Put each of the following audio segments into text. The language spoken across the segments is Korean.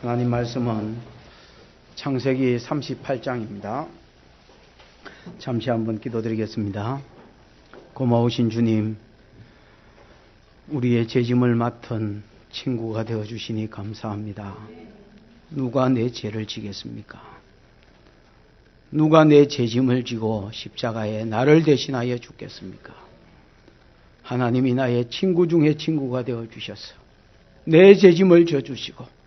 하나님 말씀은 창세기 38장입니다. 잠시 한번 기도드리겠습니다. 고마우신 주님, 우리의 죄짐을 맡은 친구가 되어주시니 감사합니다. 누가 내 죄를 지겠습니까? 누가 내 죄짐을 지고 십자가에 나를 대신하여 죽겠습니까? 하나님이 나의 친구 중에 친구가 되어주셔서 내 죄짐을 져주시고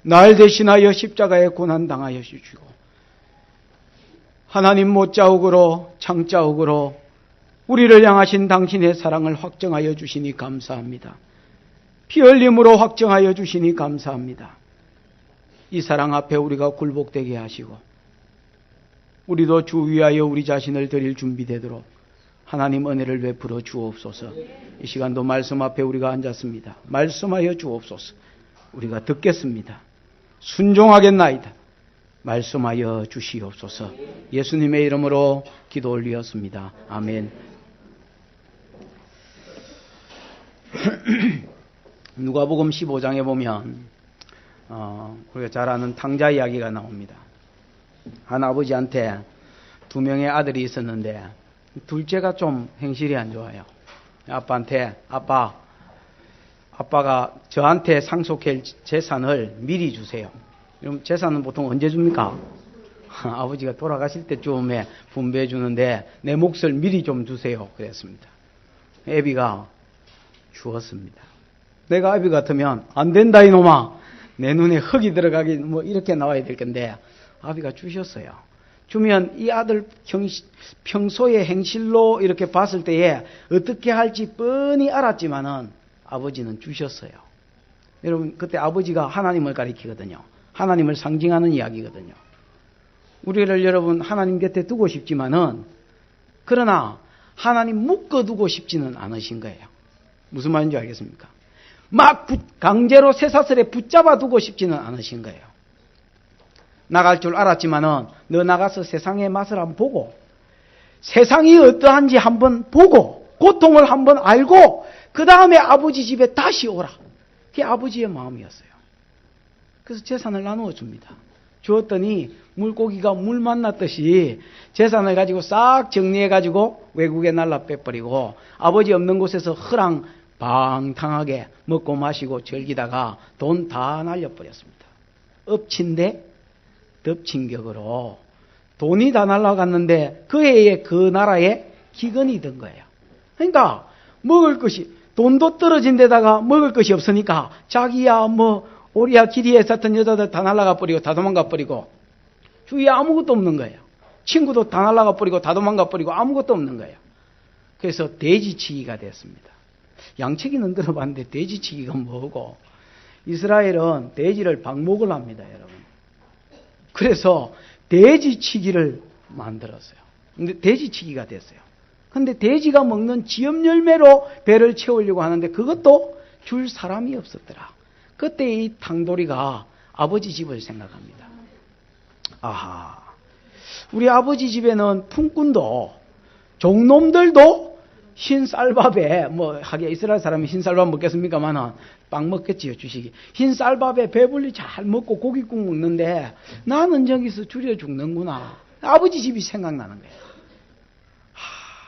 날 대신하여 십자가에 고난당하여 주시고 하나님 못자국으로 창자국으로 우리를 향하신 당신의 사랑을 확정하여 주시니 감사합니다. 피 흘림으로 확정하여 주시니 감사합니다. 이 사랑 앞에 우리가 굴복되게 하시고 우리도 주 위하여 우리 자신을 드릴 준비되도록 하나님 은혜를 베풀어 주옵소서. 이 시간도 말씀 앞에 우리가 앉았습니다. 말씀하여 주옵소서. 우리가 듣겠습니다. 순종하겠나이다. 말씀하여 주시옵소서. 예수님의 이름으로 기도 올리었습니다. 아멘. 누가복음 15장에 보면 우리가 잘 아는 탕자 이야기가 나옵니다. 한 아버지한테 두 명의 아들이 있었는데 둘째가 좀 행실이 안 좋아요. 아빠한테 아빠가 저한테 상속할 재산을 미리 주세요. 그럼 재산은 보통 언제 줍니까? 아버지가 돌아가실 때쯤에 분배해 주는데 내 몫을 미리 좀 주세요. 그랬습니다. 애비가 주었습니다. 내가 아비 같으면 안 된다 이놈아. 내 눈에 흙이 들어가기 뭐 이렇게 나와야 될 건데 아비가 주셨어요. 주면 이 아들 평소의 행실로 이렇게 봤을 때에 어떻게 할지 뻔히 알았지만은 아버지는 주셨어요. 여러분 그때 아버지가 하나님을 가리키거든요. 하나님을 상징하는 이야기거든요. 우리를 여러분 하나님 곁에 두고 싶지만은 그러나 하나님 묶어두고 싶지는 않으신 거예요. 무슨 말인지 알겠습니까? 막 강제로 쇠사슬에 붙잡아 두고 싶지는 않으신 거예요. 나갈 줄 알았지만은 너 나가서 세상의 맛을 한번 보고 세상이 어떠한지 한번 보고 고통을 한번 알고 그 다음에 아버지 집에 다시 오라. 그게 아버지의 마음이었어요. 그래서 재산을 나누어 줍니다. 주었더니 물고기가 물 만났듯이 재산을 가지고 싹 정리해가지고 외국에 날라 빼버리고 아버지 없는 곳에서 허랑방탕하게 먹고 마시고 즐기다가 돈 다 날려버렸습니다. 엎친데 덮친 격으로 돈이 다 날아갔는데 그 해에 그 나라에 기근이 든 거예요. 그러니까 먹을 것이 돈도 떨어진 데다가 먹을 것이 없으니까 자기야 뭐 오리야 기리에 있었던 여자들 다 날아가 버리고 다 도망가 버리고 주위에 아무것도 없는 거예요. 친구도 다 날아가 버리고 다 도망가 버리고 아무것도 없는 거예요. 그래서 돼지치기가 됐습니다. 양치기는 들어봤는데 돼지치기가 뭐고 이스라엘은 돼지를 방목을 합니다. 여러분. 그래서 돼지치기를 만들었어요. 근데 돼지치기가 됐어요. 근데 돼지가 먹는 지엽 열매로 배를 채우려고 하는데 그것도 줄 사람이 없었더라. 그때 이 탕돌이가 아버지 집을 생각합니다. 아하, 우리 아버지 집에는 품꾼도 종놈들도 흰 쌀밥에 뭐 하게 이스라엘 사람이 흰 쌀밥 먹겠습니까만은 빵 먹겠지요. 주식이 흰 쌀밥에 배불리 잘 먹고 고깃국 먹는데 나는 저기서 줄여 죽는구나. 아버지 집이 생각나는 거예요.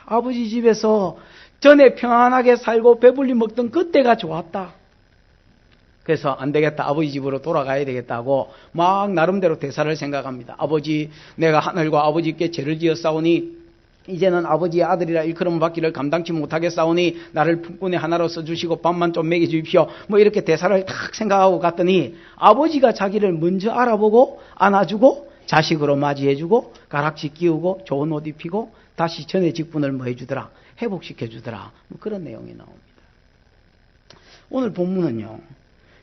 아버지 집에서 전에 평안하게 살고 배불리 먹던 그때가 좋았다. 그래서 안 되겠다. 아버지 집으로 돌아가야 되겠다고 막 나름대로 대사를 생각합니다. 아버지, 내가 하늘과 아버지께 죄를 지었사오니 이제는 아버지의 아들이라 일컬음 받기를 감당치 못하겠사오니 나를 품꾼의 하나로 써주시고 밥만 좀 먹여주십시오. 뭐 이렇게 대사를 탁 생각하고 갔더니 아버지가 자기를 먼저 알아보고 안아주고 자식으로 맞이해주고 가락지 끼우고 좋은 옷 입히고 다시 전의 직분을 뭐 해주더라. 회복시켜주더라. 뭐 그런 내용이 나옵니다. 오늘 본문은요.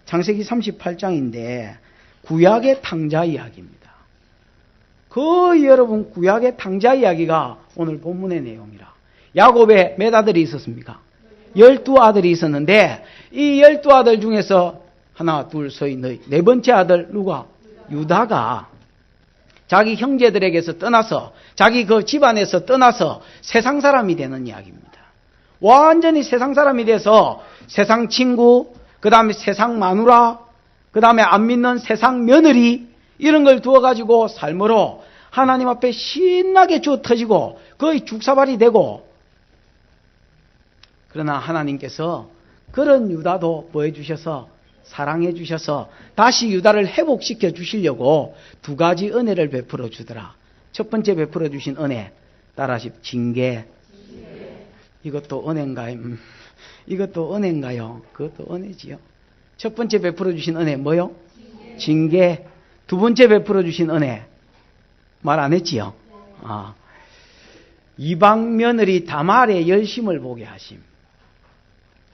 창세기 38장인데 구약의 탕자 이야기입니다. 거의 여러분 구약의 탕자 이야기가 오늘 본문의 내용이라. 야곱에 몇 아들이 있었습니까? 12아들이 있었는데 이 12아들 중에서 하나, 둘, 셋, 넷, 네 번째 아들 누가? 유다가 자기 형제들에게서 떠나서 자기 그 집안에서 떠나서 세상 사람이 되는 이야기입니다. 완전히 세상 사람이 돼서 세상 친구, 그 다음에 세상 마누라, 그 다음에 안 믿는 세상 며느리 이런 걸 두어가지고 삶으로 하나님 앞에 신나게 주어 터지고 거의 죽사발이 되고, 그러나 하나님께서 그런 유다도 뭐 해주셔서 사랑해 주셔서 다시 유다를 회복시켜 주시려고 두 가지 은혜를 베풀어 주더라. 첫 번째 베풀어 주신 은혜, 따라하십 징계. 이것도 은혜인가요? 이것도 은혜인가요? 그것도 은혜지요. 첫 번째 베풀어 주신 은혜 뭐요? 징계. 두 번째 베풀어 주신 은혜 말 안 했지요? 이방 며느리 다말의 열심을 보게 하심.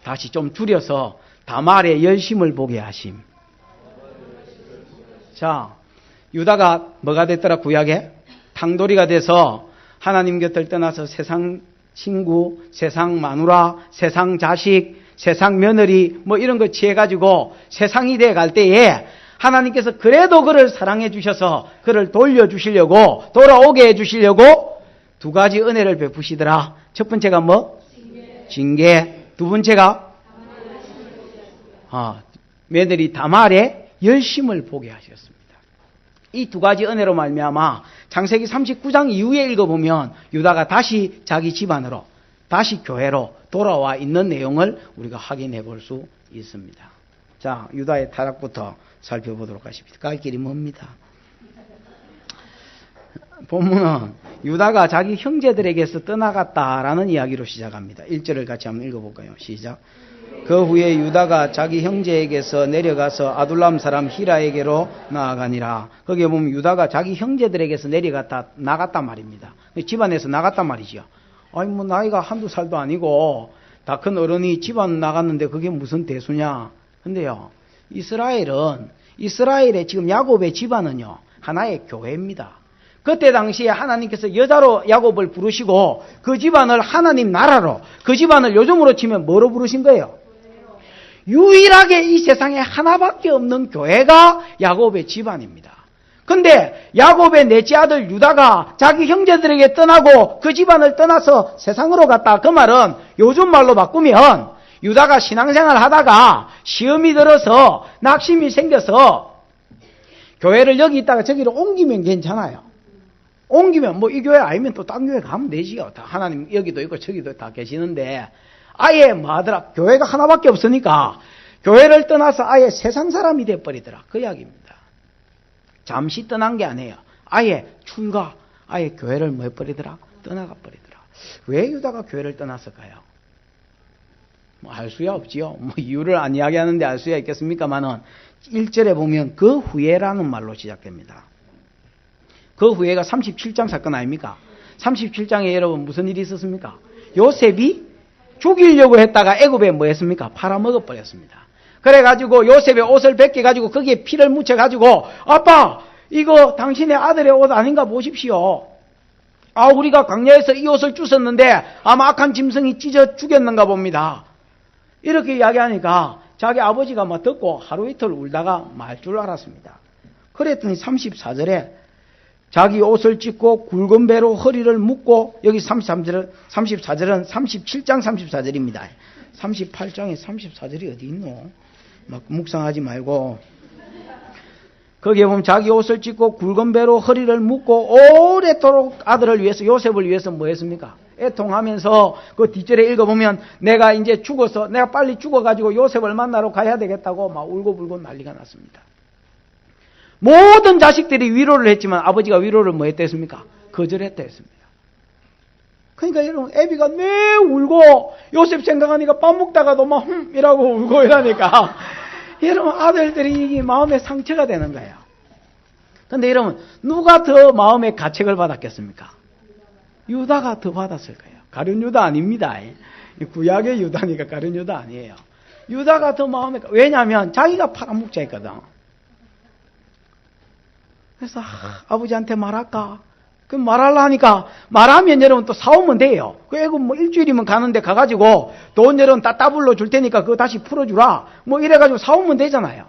다시 좀 줄여서 다말의 열심을 보게 하심. 자, 유다가 뭐가 됐더라? 구약에 탕돌이가 돼서 하나님 곁을 떠나서 세상 친구, 세상 마누라, 세상 자식, 세상 며느리 뭐 이런 거 취해가지고 세상이 돼갈 때에 하나님께서 그래도 그를 사랑해 주셔서 그를 돌려주시려고, 돌아오게 해주시려고 두 가지 은혜를 베푸시더라. 첫 번째가 뭐? 징계. 두 번째가 며느리 다말의 열심을 보게 하셨습니다. 이 두 가지 은혜로 말미암아 창세기 39장 이후에 읽어보면 유다가 다시 자기 집안으로, 다시 교회로 돌아와 있는 내용을 우리가 확인해 볼 수 있습니다. 자, 유다의 타락부터 살펴보도록 하십시오. 갈 길이 멉니다. 본문은 유다가 자기 형제들에게서 떠나갔다라는 이야기로 시작합니다. 1절을 같이 한번 읽어볼까요? 시작. 그 후에 유다가 자기 형제에게서 내려가서 아둘람 사람 히라에게로 나아가니라. 거기에 보면 유다가 자기 형제들에게서 나갔단 말입니다. 집안에서 나갔단 말이죠. 아니 뭐 나이가 한두 살도 아니고 다 큰 어른이 집안 나갔는데 그게 무슨 대수냐. 근데요, 이스라엘의 지금 야곱의 집안은요 하나의 교회입니다. 그때 당시에 하나님께서 여자로 야곱을 부르시고 그 집안을 하나님 나라로, 그 집안을 요즘으로 치면 뭐로 부르신 거예요? 유일하게 이 세상에 하나밖에 없는 교회가 야곱의 집안입니다. 근데 야곱의 넷째 아들 유다가 자기 형제들에게 떠나고 그 집안을 떠나서 세상으로 갔다. 그 말은 요즘 말로 바꾸면 유다가 신앙생활 하다가 시험이 들어서 낙심이 생겨서 교회를 여기 있다가 저기로 옮기면 괜찮아요. 옮기면 뭐 이 교회 아니면 또 딴 교회 가면 되지요. 다 하나님 여기도 있고 저기도 다 계시는데 아예 뭐하더라, 교회가 하나밖에 없으니까 교회를 떠나서 아예 세상 사람이 돼버리더라. 그 이야기입니다. 잠시 떠난 게 아니에요. 아예 출가, 아예 교회를 뭐 해버리더라? 떠나가 버리더라. 왜 유다가 교회를 떠났을까요? 뭐 알 수야 없지요. 뭐 이유를 안 이야기하는데 알 수야 있겠습니까만은 1절에 보면 그 후에라는 말로 시작됩니다. 그 후에가 37장 사건 아닙니까? 37장에 여러분 무슨 일이 있었습니까? 요셉이 죽이려고 했다가 애굽에 뭐 했습니까? 팔아먹어 버렸습니다. 그래가지고 요셉의 옷을 벗겨가지고 거기에 피를 묻혀가지고 아빠 이거 당신의 아들의 옷 아닌가 보십시오. 우리가 광야에서 이 옷을 주웠는데 아마 악한 짐승이 찢어 죽였는가 봅니다. 이렇게 이야기하니까 자기 아버지가 막 듣고 하루 이틀 울다가 말 줄 알았습니다. 그랬더니 34절에 자기 옷을 찢고 굵은 배로 허리를 묶고, 여기 34절은 37장 34절입니다. 38장에 34절이 어디 있노? 막 묵상하지 말고. 거기에 보면 자기 옷을 찢고 굵은 배로 허리를 묶고 오래도록 아들을 위해서, 요셉을 위해서 뭐 했습니까? 애통하면서 그 뒷절에 읽어보면 내가 이제 죽어서, 내가 빨리 죽어가지고 요셉을 만나러 가야 되겠다고 막 울고불고 난리가 났습니다. 모든 자식들이 위로를 했지만 아버지가 위로를 뭐 했다 했습니까? 거절했다 했습니다. 그러니까 여러분, 애비가 매 울고 요셉 생각하니까 밥 먹다가도 막 이라고 울고 이러니까 여러분 아들들이 이게 마음에 상처가 되는 거예요. 근데 여러분, 누가 더 마음에 가책을 받았겠습니까? 유다가 더 받았을 거예요. 가룟 유다 아닙니다. 구약의 유다니까 가룟 유다 아니에요. 유다가 더 마음에, 왜냐하면 자기가 팔아먹자 했거든. 그래서 아버지한테 말할까? 그럼 말하려 하니까, 말하면 여러분 또 사오면 돼요. 그 애국 뭐 일주일이면 가는데 가가지고 돈 여러분 다 따블로 줄 테니까 그거 다시 풀어주라. 뭐 이래가지고 사오면 되잖아요.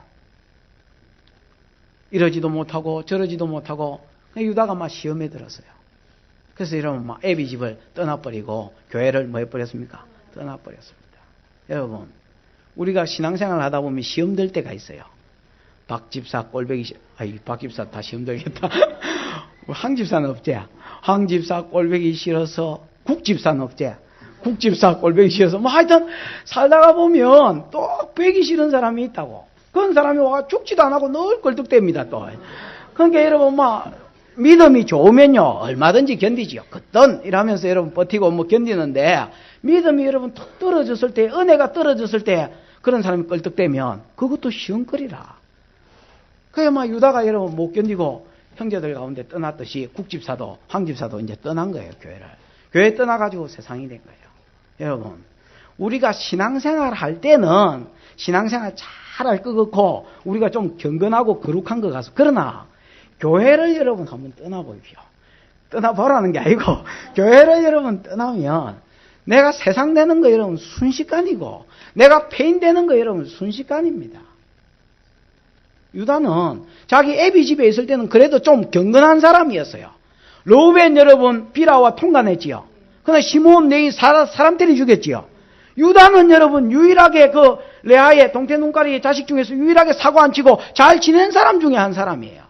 이러지도 못하고 저러지도 못하고 유다가 막 시험에 들었어요. 그래서 여러분 막 애비 집을 떠나버리고 교회를 뭐 해버렸습니까? 떠나버렸습니다. 여러분, 우리가 신앙생활을 하다 보면 시험 들 때가 있어요. 박집사 꼴배기, 박집사 다시 힘들겠다. 황집사는 없지. 황집사 꼴배기 싫어서 국집사는 없지. 국집사 꼴배기 싫어서, 뭐 하여튼 살다가 보면 또 배기 싫은 사람이 있다고. 그런 사람이 와 죽지도 안 하고 늘 껄떡댑니다, 또. 그러니까 여러분, 믿음이 좋으면요, 얼마든지 견디지요. 그땐 이러면서 여러분 버티고 뭐 견디는데, 믿음이 여러분 툭 떨어졌을 때, 은혜가 떨어졌을 때, 그런 사람이 껄떡대면, 그것도 쉬운 거리라. 그래, 유다가 여러분 못 견디고, 형제들 가운데 떠났듯이, 국집사도, 황집사도 이제 떠난 거예요, 교회를. 교회 떠나가지고 세상이 된 거예요. 여러분, 우리가 신앙생활 할 때는, 신앙생활 잘 할 것 같고, 우리가 좀 경건하고 거룩한 것 같아서, 그러나, 교회를 여러분 한번 떠나보십시오. 떠나보라는 게 아니고, 교회를 여러분 떠나면, 내가 세상 되는 거 여러분 순식간이고, 내가 폐인 되는 거 여러분 순식간입니다. 유다는 자기 애비 집에 있을 때는 그래도 좀 경건한 사람이었어요. 르우벤 여러분 비라와 통관했지요. 그러나 시므온 레위 사람 때려 죽였지요. 유다는 여러분 유일하게 그 레아의 동태 눈가리의 자식 중에서 유일하게 사고 안 치고 잘 지낸 사람 중에 한 사람이에요.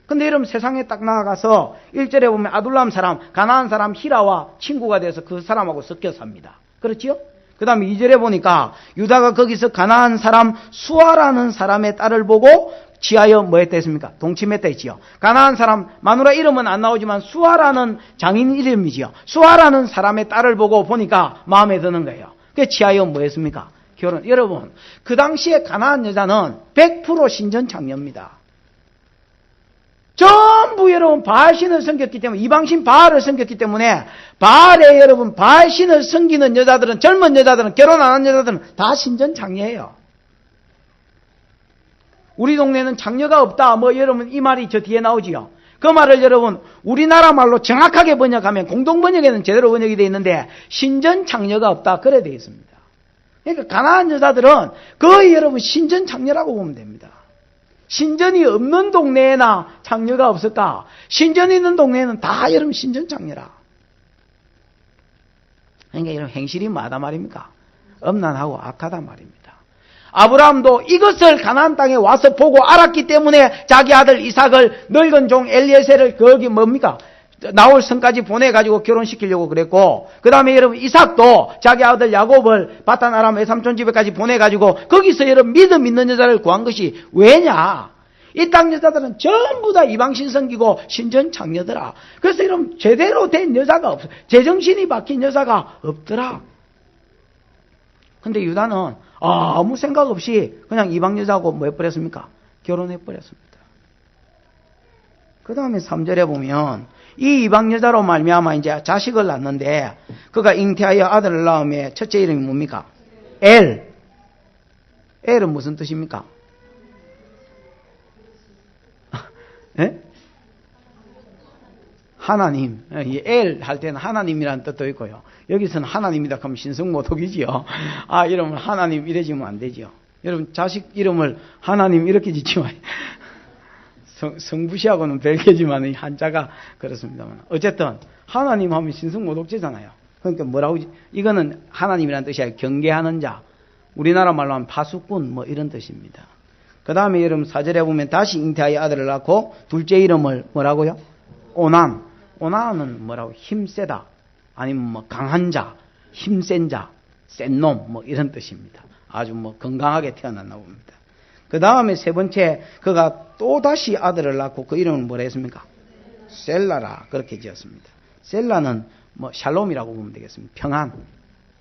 근데 여러분 세상에 딱 나아가서 1절에 보면 아둘람 사람, 가나안 사람 히라와 친구가 돼서 그 사람하고 섞여 삽니다. 그렇지요? 그 다음에 2절에 보니까 유다가 거기서 가나안 사람 수아라는 사람의 딸을 보고 지하여 뭐 했다 했습니까? 동침했다 했지요. 가나안 사람 마누라 이름은 안 나오지만 수아라는 장인 이름이지요. 수아라는 사람의 딸을 보고 보니까 마음에 드는 거예요. 그래서 지하여 뭐 했습니까? 결혼. 여러분 그 당시에 가나안 여자는 100% 신전창녀입니다. 전부 여러분 바알신을 섬겼기 때문에, 이방신 바알을 섬겼기 때문에 바알에 여러분 바알신을 섬기는 여자들은, 젊은 여자들은, 결혼 안 한 여자들은 다 신전창녀예요. 우리 동네는 장녀가 없다 뭐 여러분 이 말이 저 뒤에 나오지요. 그 말을 여러분 우리나라 말로 정확하게 번역하면, 공동번역에는 제대로 번역이 되어 있는데 신전창녀가 없다 그래 되어 있습니다. 그러니까 가나안 여자들은 거의 여러분 신전창녀라고 보면 됩니다. 신전이 없는 동네에나 장녀가 없을까? 신전이 있는 동네에는 다 여러분 신전 장녀라. 그러니까 여러분 행실이 뭐하다 말입니까? 엄난하고 악하다 말입니다. 아브라함도 이것을 가나안 땅에 와서 보고 알았기 때문에 자기 아들 이삭을 늙은 종 엘리에셀을 거기 뭡니까? 나홀 성까지 보내가지고 결혼시키려고 그랬고, 그 다음에 여러분 이삭도 자기 아들 야곱을 바탄 아람 외삼촌 집에까지 보내가지고 거기서 여러분 믿음 있는 여자를 구한 것이 왜냐? 이 땅 여자들은 전부 다 이방신 섬기고 신전 창녀더라. 그래서 여러분 제대로 된 여자가 없어. 제정신이 박힌 여자가 없더라. 근데 유다는 아무 생각 없이 그냥 이방 여자하고 뭐 해버렸습니까? 결혼해버렸습니다. 그 다음에 3절에 보면 이 이방 여자로 말미암아 이제 자식을 낳는데, 그가 잉태하여 아들을 낳음에 첫째 이름이 뭡니까? 엘은 무슨 뜻입니까? 예? 하나님. 엘 할 때는 하나님이라는 뜻도 있고요. 여기서는 하나님이다 하면 신성모독이지요. 이름을 하나님 이래 지으면 안 되죠. 여러분 자식 이름을 하나님 이렇게 짓지 마요. 성부시하고는 별개지만 한자가 그렇습니다만, 어쨌든 하나님 하면 신성모독죄잖아요. 그러니까 뭐라고, 이거는 하나님이라는 뜻이 아니라 경계하는 자, 우리나라 말로 하면 파수꾼 뭐 이런 뜻입니다. 그 다음에 여러분 4절에 보면 다시 잉태하여 아들을 낳고 둘째 이름을 뭐라고요? 오난. 오난은 뭐라고? 힘세다, 아니면 뭐 강한 자, 힘센 자, 센 놈 뭐 이런 뜻입니다. 아주 뭐 건강하게 태어났나 봅니다. 그 다음에 세 번째, 그가 또 다시 아들을 낳고 그 이름을 뭐라 했습니까? 셀라라 그렇게 지었습니다. 셀라는 뭐 샬롬이라고 보면 되겠습니다. 평안,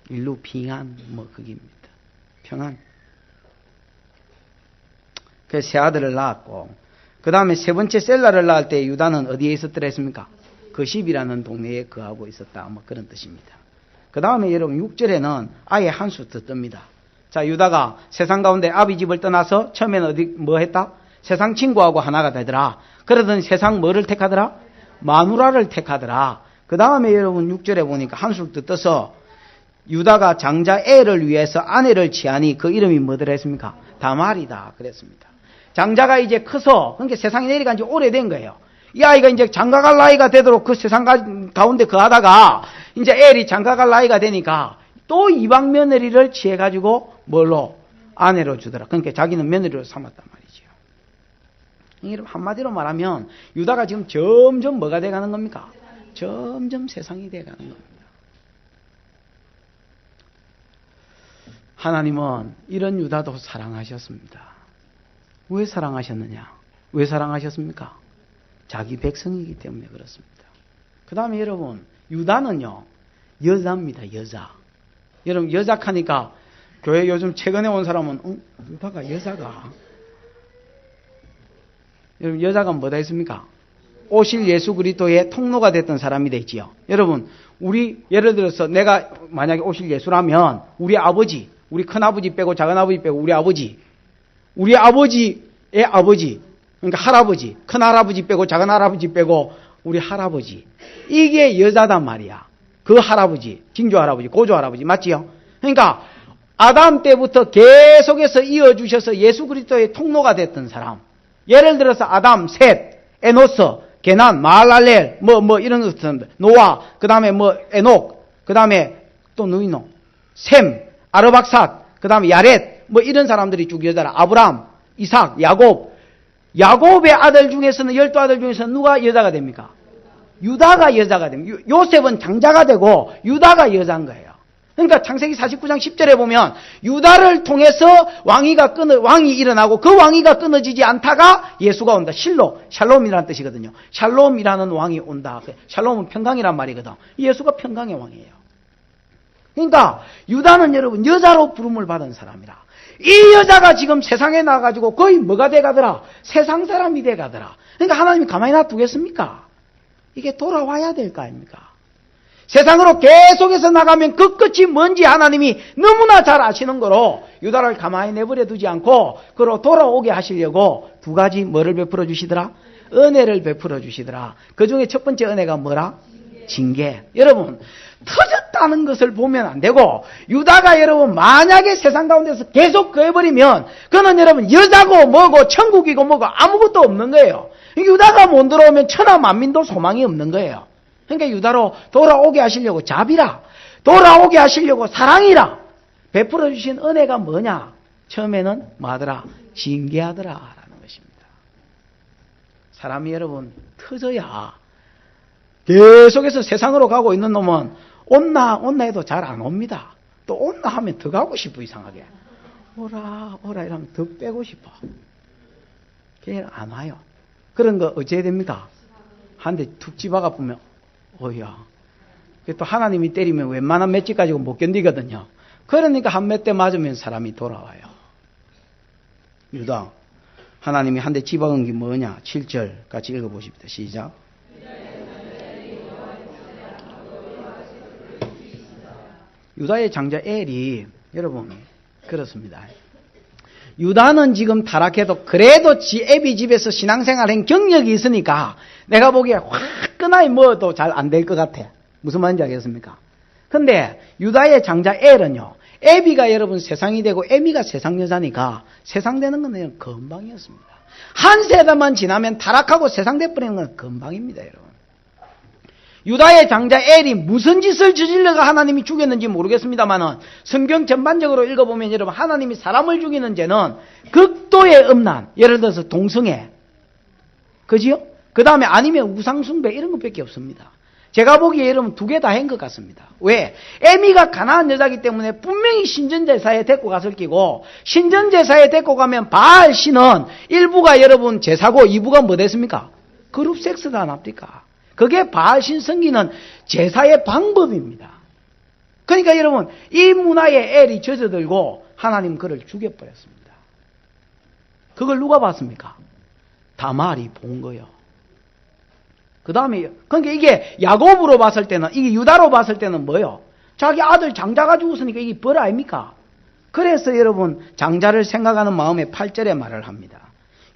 일루 빙안 뭐 그게입니다. 평안. 그래서 세 아들을 낳았고, 그 다음에 세 번째 셀라를 낳을 때 유다는 어디에 있었더라 했습니까? 거십이라는 동네에 거하고 있었다 뭐 그런 뜻입니다. 그 다음에 여러분 6절에는 아예 한 수 더 뜹니다. 자, 유다가 세상 가운데 아비 집을 떠나서 처음에는 어디 뭐 했다? 세상 친구하고 하나가 되더라. 그러더니 세상 뭐를 택하더라? 마누라를 택하더라. 그 다음에 여러분 6절에 보니까 한 수 더 떠서 유다가 장자 엘을 위해서 아내를 취하니 그 이름이 뭐더라 했습니까? 다말이다 그랬습니다. 장자가 이제 커서, 그러니까 세상에 내려간 지 오래된 거예요. 이 아이가 이제 장가갈 나이가 되도록 그 세상 가운데 거하다가 이제 엘이 장가갈 나이가 되니까 또 이방 며느리를 취해가지고 뭘로? 아내로 주더라. 그러니까 자기는 며느리로 삼았단 말이죠. 여러분 한마디로 말하면 유다가 지금 점점 뭐가 돼가는 겁니까? 점점 세상이 돼가는 겁니다. 하나님은 이런 유다도 사랑하셨습니다. 왜 사랑하셨느냐? 왜 사랑하셨습니까? 자기 백성이기 때문에 그렇습니다. 그 다음에 여러분 유다는요 여자입니다. 여자. 여러분 여자하니까 교회 요즘 최근에 온 사람은 유다가 여자가 여러분 여자가 뭐다 했습니까? 오실 예수 그리스도의 통로가 됐던 사람이 되지요. 여러분 우리 예를 들어서 내가 만약에 오실 예수라면 우리 아버지, 우리 큰아버지 빼고 작은아버지 빼고 우리 아버지의 아버지 그러니까 할아버지, 큰할아버지 빼고 작은할아버지 빼고 우리 할아버지 이게 여자단 말이야. 그 할아버지, 징조할아버지, 고조할아버지 맞지요? 그러니까 아담 때부터 계속해서 이어주셔서 예수 그리스도의 통로가 됐던 사람. 예를 들어서 아담, 셋, 에노스, 게난, 마할랄렐, 이런 것들, 노아, 그 다음에 에녹, 그 다음에 또 누이노, 셈, 아르박삿, 그 다음에 야렛, 이런 사람들이 쭉 여자라. 아브람, 이삭, 야곱의 아들 중에서는 12아들 중에서는 누가 여자가 됩니까? 유다가 여자가 됩니다. 요셉은 장자가 되고 유다가 여자인 거예요. 그러니까 창세기 49장 10절에 보면 유다를 통해서 왕이 일어나고 그 왕위가 끊어지지 않다가 예수가 온다. 샬롬이라는 뜻이거든요. 샬롬이라는 왕이 온다. 샬롬은 평강이란 말이거든. 예수가 평강의 왕이에요. 그러니까 유다는 여러분 여자로 부름을 받은 사람이라. 이 여자가 지금 세상에 나가지고 거의 뭐가 돼가더라? 세상 사람이 돼가더라. 그러니까 하나님이 가만히 놔두겠습니까? 이게 돌아와야 될 거 아닙니까? 세상으로 계속해서 나가면 그 끝이 뭔지 하나님이 너무나 잘 아시는 거로 유다를 가만히 내버려 두지 않고 그로 돌아오게 하시려고 두 가지 뭐를 베풀어 주시더라? 은혜를 베풀어 주시더라. 그 중에 첫 번째 은혜가 뭐라? 징계. 여러분 터졌다는 것을 보면 안 되고 유다가 여러분 만약에 세상 가운데서 계속 거해버리면 그는 여러분 여자고 뭐고 천국이고 뭐고 아무것도 없는 거예요. 유다가 못 들어오면 천하 만민도 소망이 없는 거예요. 그러니까 유다로 돌아오게 하시려고 자비라, 돌아오게 하시려고 사랑이라 베풀어 주신 은혜가 뭐냐? 처음에는 뭐하더라? 징계하더라 라는 것입니다. 사람이 여러분 터져야 계속해서 세상으로 가고 있는 놈은 온나 해도 잘 안 옵니다. 또 온나 하면 더 가고 싶어. 이상하게 오라 이러면 더 빼고 싶어. 그게 안 와요. 그런 거 어찌해야 됩니까? 한 대 툭 집어가 보면 어이야. 또 하나님이 때리면 웬만한 맷집 가지고 못 견디거든요. 그러니까 한 몇 대 맞으면 사람이 돌아와요. 유다 하나님이 한 대 집어간 게 뭐냐? 7절 같이 읽어보십시다. 시작. 유다의 장자 엘이 여러분 그렇습니다. 유다는 지금 타락해도 그래도 애비 집에서 신앙생활한 경력이 있으니까 내가 보기에 화끈하게 뭐도 잘 안 될 것 같아. 무슨 말인지 알겠습니까? 근데 유다의 장자 엘은요. 애비가 여러분 세상이 되고 애미가 세상 여자니까 세상 되는 건 그냥 금방이었습니다. 한 세대만 지나면 타락하고 세상 돼버리는 건 금방입니다. 여러분. 유다의 장자 엘이 무슨 짓을 저질러가 하나님이 죽였는지 모르겠습니다만은 성경 전반적으로 읽어보면 여러분 하나님이 사람을 죽이는 죄는 극도의 음란, 예를 들어서 동성애, 그지요? 그 다음에 아니면 우상숭배 이런 것밖에 없습니다. 제가 보기에 여러분 두 개 다 한 것 같습니다. 왜? 애미가 가난한 여자이기 때문에 분명히 신전제사에 데리고 갔을 끼고 신전제사에 데리고 가면 바알 신은 일부가 여러분 제사고 이부가 뭐 됐습니까? 그룹 섹스가 안 합니까? 그게 바알신 섬기는 제사의 방법입니다. 그러니까 여러분 이 문화에 엘이 젖어들고 하나님 그를 죽여버렸습니다. 그걸 누가 봤습니까? 다말이 본 거예요. 그 다음에 그러니까 이게 야곱으로 봤을 때는 이게 유다로 봤을 때는 뭐예요? 자기 아들 장자가 죽었으니까 이게 벌 아닙니까? 그래서 여러분 장자를 생각하는 마음에 8절에 말을 합니다.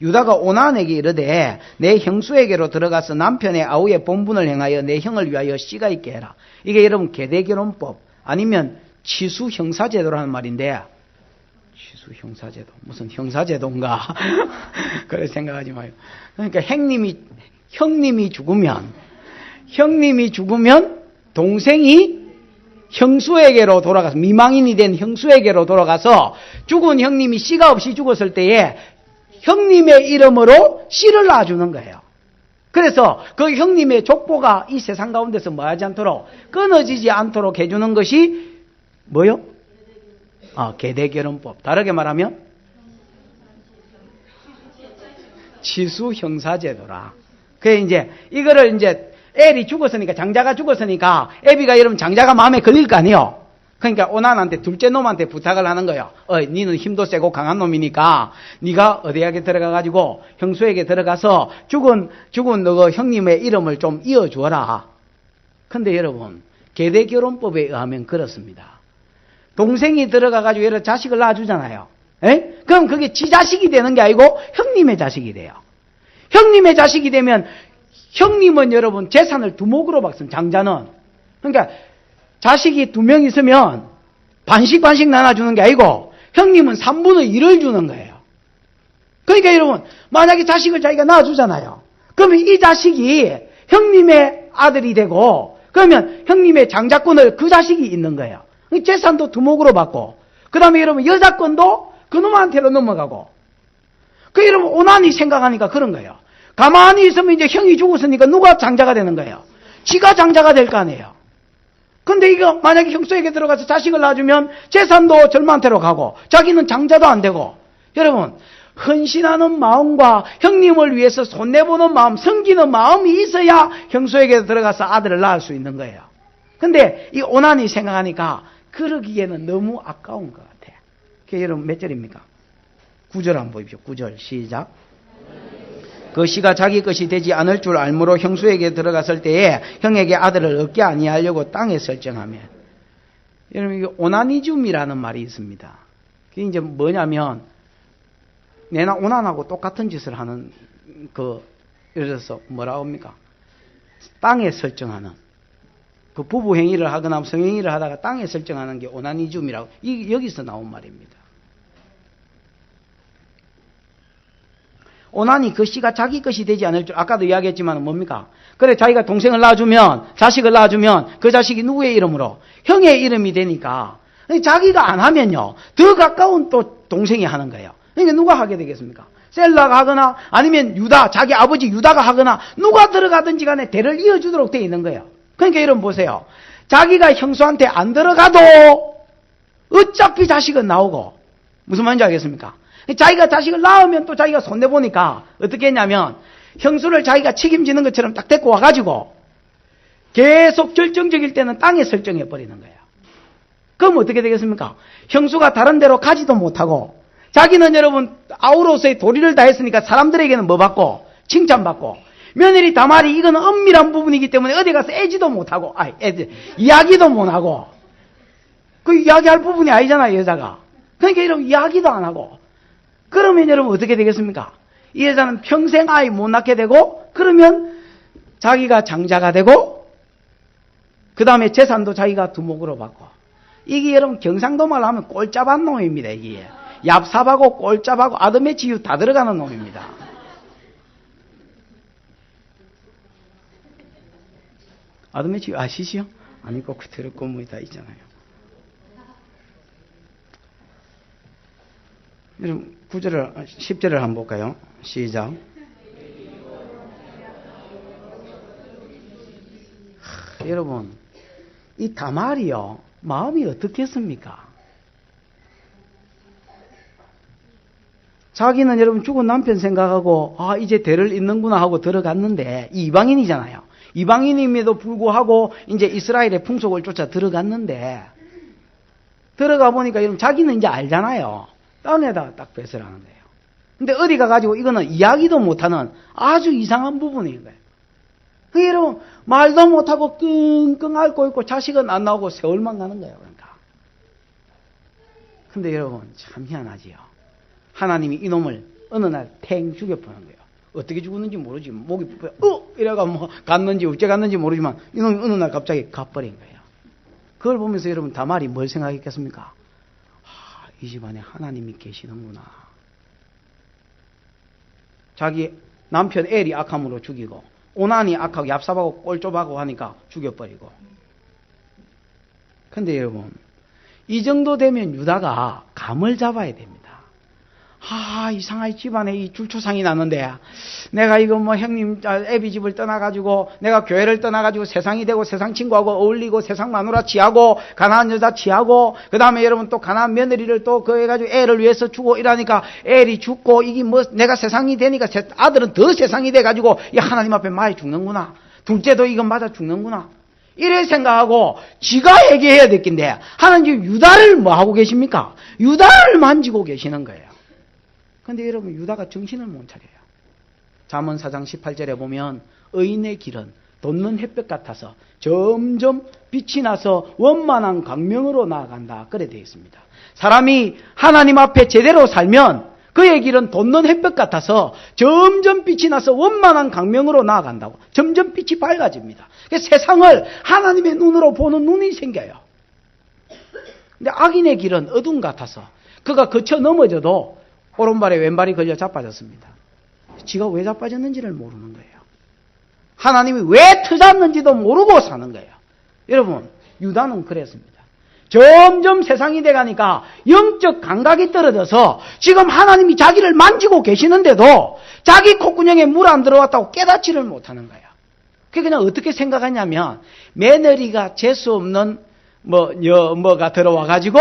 유다가 오난에게 이르되 내 형수에게로 들어가서 남편의 아우의 본분을 행하여 내 형을 위하여 씨가 있게 해라. 이게 여러분 계대결혼법 아니면 치수 형사제도라는 말인데 치수 형사제도 무슨 형사제도인가 그래 생각하지 마요. 그러니까 형님이 죽으면 동생이 형수에게로 돌아가서 미망인이 된 형수에게로 돌아가서 죽은 형님이 씨가 없이 죽었을 때에 형님의 이름으로 씨를 낳아주는 거예요. 그래서 그 형님의 족보가 이 세상 가운데서 뭐하지 않도록 끊어지지 않도록 해주는 것이 뭐요? 계대결혼법. 다르게 말하면 치수형사제도라. 그래 이제 이거를 이제 엘이 죽었으니까, 장자가 죽었으니까 애비가 이러면 장자가 마음에 걸릴 거 아니에요. 그러니까 오난한테, 둘째 놈한테 부탁을 하는 거예요. 니는 힘도 세고 강한 놈이니까 네가 어디에게 들어가 가지고 형수에게 들어가서 죽은 너 형님의 이름을 좀 이어주어라. 근데 여러분, 계대결혼법에 의하면 그렇습니다. 동생이 들어가 가지고 얘를 자식을 낳아주잖아요. 에? 그럼 그게 지 자식이 되는 게 아니고 형님의 자식이 돼요. 형님의 자식이 되면 형님은 여러분 재산을 두목으로 받습니다. 장자는. 그러니까 자식이 2명 있으면 반씩 나눠주는 게 아니고 형님은 3분의 1을 주는 거예요. 그러니까 여러분, 만약에 자식을 자기가 낳아주잖아요. 그러면 이 자식이 형님의 아들이 되고, 그러면 형님의 장자권을 그 자식이 있는 거예요. 재산도 두목으로 받고, 그 다음에 여러분 여자권도 그놈한테로 넘어가고. 그 여러분 오난이 생각하니까 그런 거예요. 가만히 있으면 이제 형이 죽었으니까 누가 장자가 되는 거예요? 지가 장자가 될 거 아니에요. 근데 이거 만약에 형수에게 들어가서 자식을 낳아주면 재산도 절반한테로 가고 자기는 장자도 안 되고. 여러분, 헌신하는 마음과 형님을 위해서 손내보는 마음, 섬기는 마음이 있어야 형수에게 들어가서 아들을 낳을 수 있는 거예요. 근데 이 오난이 생각하니까 그러기에는 너무 아까운 것 같아요. 여러분 몇 절입니까? 9절 한번 보십시오. 9절 시작. 그 씨가 자기 것이 되지 않을 줄 알므로 형수에게 들어갔을 때에 형에게 아들을 얻게 아니하려고 땅에 설정하며. 여러분, 이게 오나니즘이라는 말이 있습니다. 그게 이제 뭐냐면, 내나 오난하고 똑같은 짓을 하는, 예를 들어서 뭐라고 합니까? 땅에 설정하는. 그 부부 행위를 하거나 성행위를 하다가 땅에 설정하는 게 오나니즘이라고. 이게 여기서 나온 말입니다. 오난이 그 씨가 자기 것이 되지 않을 줄, 아까도 이야기했지만 뭡니까? 그래, 자기가 동생을 낳아주면, 자식을 낳아주면 그 자식이 누구의 이름으로? 형의 이름이 되니까. 자기가 안 하면요, 더 가까운 또 동생이 하는 거예요. 그러니까 누가 하게 되겠습니까? 셀라가 하거나 아니면 유다, 자기 아버지 유다가 하거나 누가 들어가든지 간에 대를 이어주도록 되어 있는 거예요. 그러니까 여러분 보세요. 자기가 형수한테 안 들어가도 어차피 자식은 나오고. 무슨 말인지 알겠습니까? 자기가 자식을 낳으면 또 자기가 손내보니까 어떻게 했냐면 형수를 자기가 책임지는 것처럼 딱 데리고 와가지고 계속 결정적일 때는 땅에 설정해버리는 거예요. 그럼 어떻게 되겠습니까? 형수가 다른 데로 가지도 못하고 자기는 여러분 아우로서의 도리를 다했으니까 사람들에게는 뭐 받고? 칭찬받고. 며느리 다말이 이거는 엄밀한 부분이기 때문에 어디 가서 애지도 못하고 이야기도 못하고. 그 이야기할 부분이 아니잖아요, 여자가. 그러니까 여러분 이야기도 안 하고. 그러면 여러분 어떻게 되겠습니까? 이 여자는 평생 아이 못 낳게 되고, 그러면 자기가 장자가 되고, 그 다음에 재산도 자기가 두목으로 받고. 이게 여러분 경상도 말로 하면 꼴짭한 놈입니다. 이게 얍삽하고 꼴짭하고 아드메 치유 다 들어가는 놈입니다. 아드메 치유 아시시요? 아니 꼭 들었고 뭐 다 있잖아요. 여러분 10절을 한번 볼까요? 시작. 여러분 이 다말이요 마음이 어떻겠습니까? 자기는 여러분 죽은 남편 생각하고 이제 대를 잇는구나 하고 들어갔는데 이방인이잖아요. 이방인임에도 불구하고 이제 이스라엘의 풍속을 쫓아 들어갔는데 들어가 보니까 여러분 자기는 이제 알잖아요. 땅에다가 딱 배설하는 거예요. 근데 어디 가가지고 이거는 이야기도 못하는 아주 이상한 부분인 거예요. 여러분 말도 못하고 끙끙 앓고 있고 자식은 안 나오고 세월만 가는 거예요. 그러니까. 근데 여러분 참 희한하지요. 하나님이 이놈을 어느 날 탱 죽여보는 거예요. 어떻게 죽었는지 모르지. 목이 이래가 뭐 갔는지 어째 갔는지 모르지만 이놈이 어느 날 갑자기 가버린 거예요. 그걸 보면서 여러분 다말이 뭘 생각했겠습니까? 이 집안에 하나님이 계시는구나. 자기 남편 엘이 악함으로 죽이고 오난이 악하고 얍삽하고 꼴좁하고 하니까 죽여버리고. 근데 여러분 이 정도 되면 유다가 감을 잡아야 됩니다. 이상하게 집안에 이 줄초상이 났는데, 내가 이거 뭐 형님, 애비 집을 떠나가지고, 내가 교회를 떠나가지고 세상이 되고 세상 친구하고 어울리고 세상 마누라 취하고, 가난한 여자 취하고, 그 다음에 여러분 또 가난한 며느리를 또 그 해가지고 애를 위해서 주고 이러니까 애리 죽고, 이게 뭐 내가 세상이 되니까 아들은 더 세상이 돼가지고, 이 하나님 앞에 많이 죽는구나. 둘째도 이건 맞아 죽는구나. 이래 생각하고 지가 얘기해야 될 건데 하나님 유다를 뭐 하고 계십니까? 유다를 만지고 계시는 거예요. 그런데 여러분 유다가 정신을 못 차려요. 잠언 4장 18절에 보면 의인의 길은 돋는 햇볕 같아서 점점 빛이 나서 원만한 광명으로 나아간다. 그래 되어 있습니다. 사람이 하나님 앞에 제대로 살면 그의 길은 돋는 햇볕 같아서 점점 빛이 나서 원만한 광명으로 나아간다고. 점점 빛이 밝아집니다. 세상을 하나님의 눈으로 보는 눈이 생겨요. 근데 악인의 길은 어둠 같아서 그가 거쳐 넘어져도 오른발에 왼발이 걸려 자빠졌습니다. 지가 왜 자빠졌는지를 모르는 거예요. 하나님이 왜 터졌는지도 모르고 사는 거예요. 여러분, 유다는 그랬습니다. 점점 세상이 돼가니까 영적 감각이 떨어져서 지금 하나님이 자기를 만지고 계시는데도 자기 콧구멍에 물 안 들어왔다고 깨닫지를 못하는 거예요. 그게 그냥 어떻게 생각하냐면 며느리가 재수 없는 뭐가 들어와가지고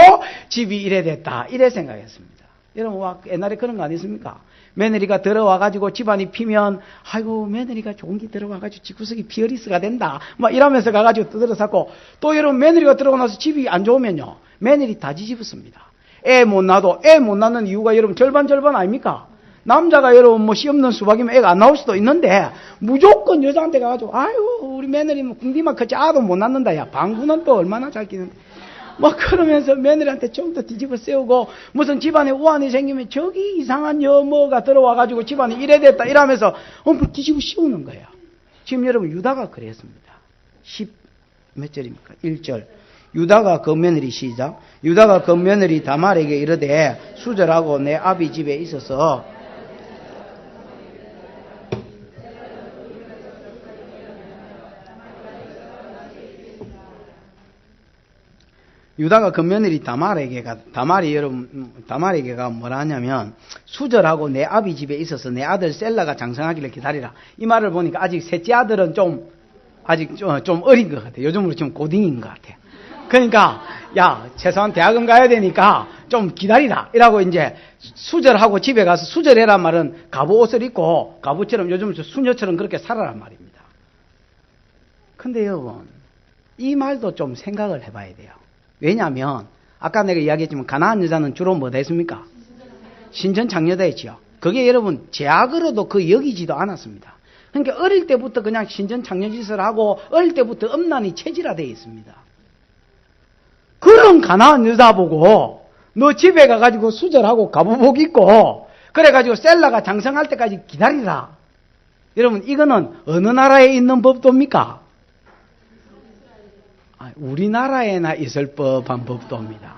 집이 이래 됐다 이래 생각했습니다. 여러분 옛날에 그런 거 아니습니까? 며느리가 들어와가지고 집안이 피면 아이고 며느리가 좋은 게 들어와가지고 집구석이 피어리스가 된다 막 이러면서 가가지고 두드려 쌓고 또 여러분 며느리가 들어오고 나서 집이 안 좋으면요 며느리 다 뒤집었습니다. 애 못 낳는 이유가 여러분 절반 아닙니까? 남자가 여러분 뭐 씨 없는 수박이면 애가 안 나올 수도 있는데 무조건 여자한테 가가지고 아이고 우리 며느리는 궁디만 컸지 아도 못 낳는다. 야 방구는 또 얼마나 잘 끼는데 막 그러면서 며느리한테 좀 더 뒤집어 세우고 무슨 집안에 우환이 생기면 저기 이상한 여모가 들어와가지고 집안이 이래 됐다 이러면서 뒤집어 씌우는 거예요. 지금 여러분 유다가 그랬습니다. 10 몇 절입니까? 1절. 유다가 그 며느리 시작. 유다가 그 며느리 다말에게 이르되 수절하고 내 아비 집에 있어서 유다가 그 며느리 다말에게가 뭐라 하냐면 수절하고 내 아비 집에 있어서 내 아들 셀라가 장성하기를 기다리라. 이 말을 보니까 아직 셋째 아들은 아직 좀 어린 것 같아요. 요즘으로 좀 고딩인 것 같아요. 그러니까 야 최소한 대학은 가야 되니까 좀 기다리라 이라고 이제 수절하고 집에 가서 수절해란 말은 갑옷을 입고 갑옷처럼 요즘 수녀처럼 그렇게 살아란 말입니다. 근데 여러분 이 말도 좀 생각을 해봐야 돼요. 왜냐하면 아까 내가 이야기했지만 가나안 여자는 주로 뭐다 했습니까? 신천창녀다 했지요. 그게 여러분 제약으로도 그 여기지도 않았습니다. 그러니까 어릴 때부터 그냥 신천창녀 짓을 하고 어릴 때부터 음란이 체질화되어 있습니다. 그런 가나안 여자 보고 너 집에 가가지고 수절하고 갑옷 입고 그래가지고 셀라가 장성할 때까지 기다리라. 여러분 이거는 어느 나라에 있는 법도입니까? 우리나라에나 있을 법한 법도입니다.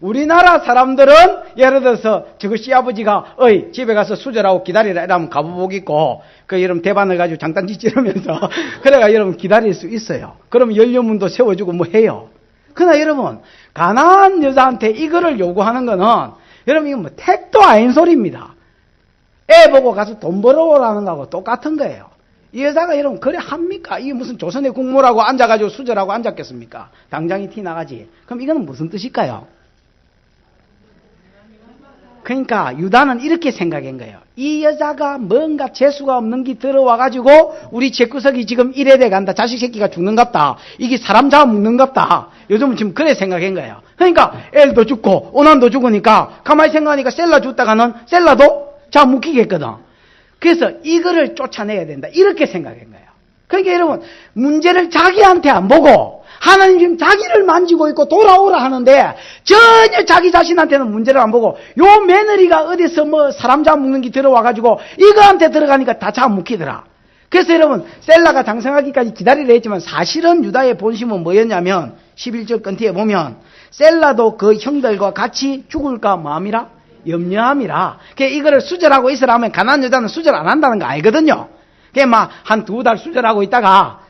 우리나라 사람들은 예를 들어서 저거 시아버지가 집에 가서 수절하고 기다리라 이러면 갑옷 입고 여러분 대반을 가지고 장단지 찌르면서 그래가 여러분 기다릴 수 있어요. 그럼 연료문도 세워주고 뭐 해요. 그러나 여러분 가난한 여자한테 이거를 요구하는 거는 여러분 이거 뭐 택도 아닌 소리입니다. 애 보고 가서 돈 벌어오라는 거하고 똑같은 거예요. 이 여자가 여러분 그래 합니까? 이게 무슨 조선의 국모라고 앉아가지고 수절하고 앉았겠습니까? 당장이 티 나가지. 그럼 이거는 무슨 뜻일까요? 그러니까 유다는 이렇게 생각한 거예요. 이 여자가 뭔가 재수가 없는 게 들어와가지고 우리 집구석이 지금 이래 돼 간다. 자식 새끼가 죽는갑다. 이게 사람 잡아먹는갑다. 요즘은 지금 그래 생각한 거예요. 그러니까 엘도 죽고 오난도 죽으니까 가만히 생각하니까 셀라 죽다가는 셀라도 잡아먹히겠거든. 그래서 이거를 쫓아내야 된다. 이렇게 생각한 거예요. 그러니까 여러분 문제를 자기한테 안 보고 하나님 지금 자기를 만지고 있고 돌아오라 하는데 전혀 자기 자신한테는 문제를 안 보고 요 며느리가 어디서 뭐 사람 잡아먹는 게 들어와가지고 이거한테 들어가니까 다 잡아먹히더라. 그래서 여러분 셀라가 장성하기까지 기다리려 했지만 사실은 유다의 본심은 뭐였냐면 11절 끝에 보면 셀라도 그 형들과 같이 죽을까 마음이라 염려함이라. 이거를 수절하고 있으라 하면 가난한 여자는 수절 안 한다는 거 알거든요. 그게 막 한 2달 수절하고 있다가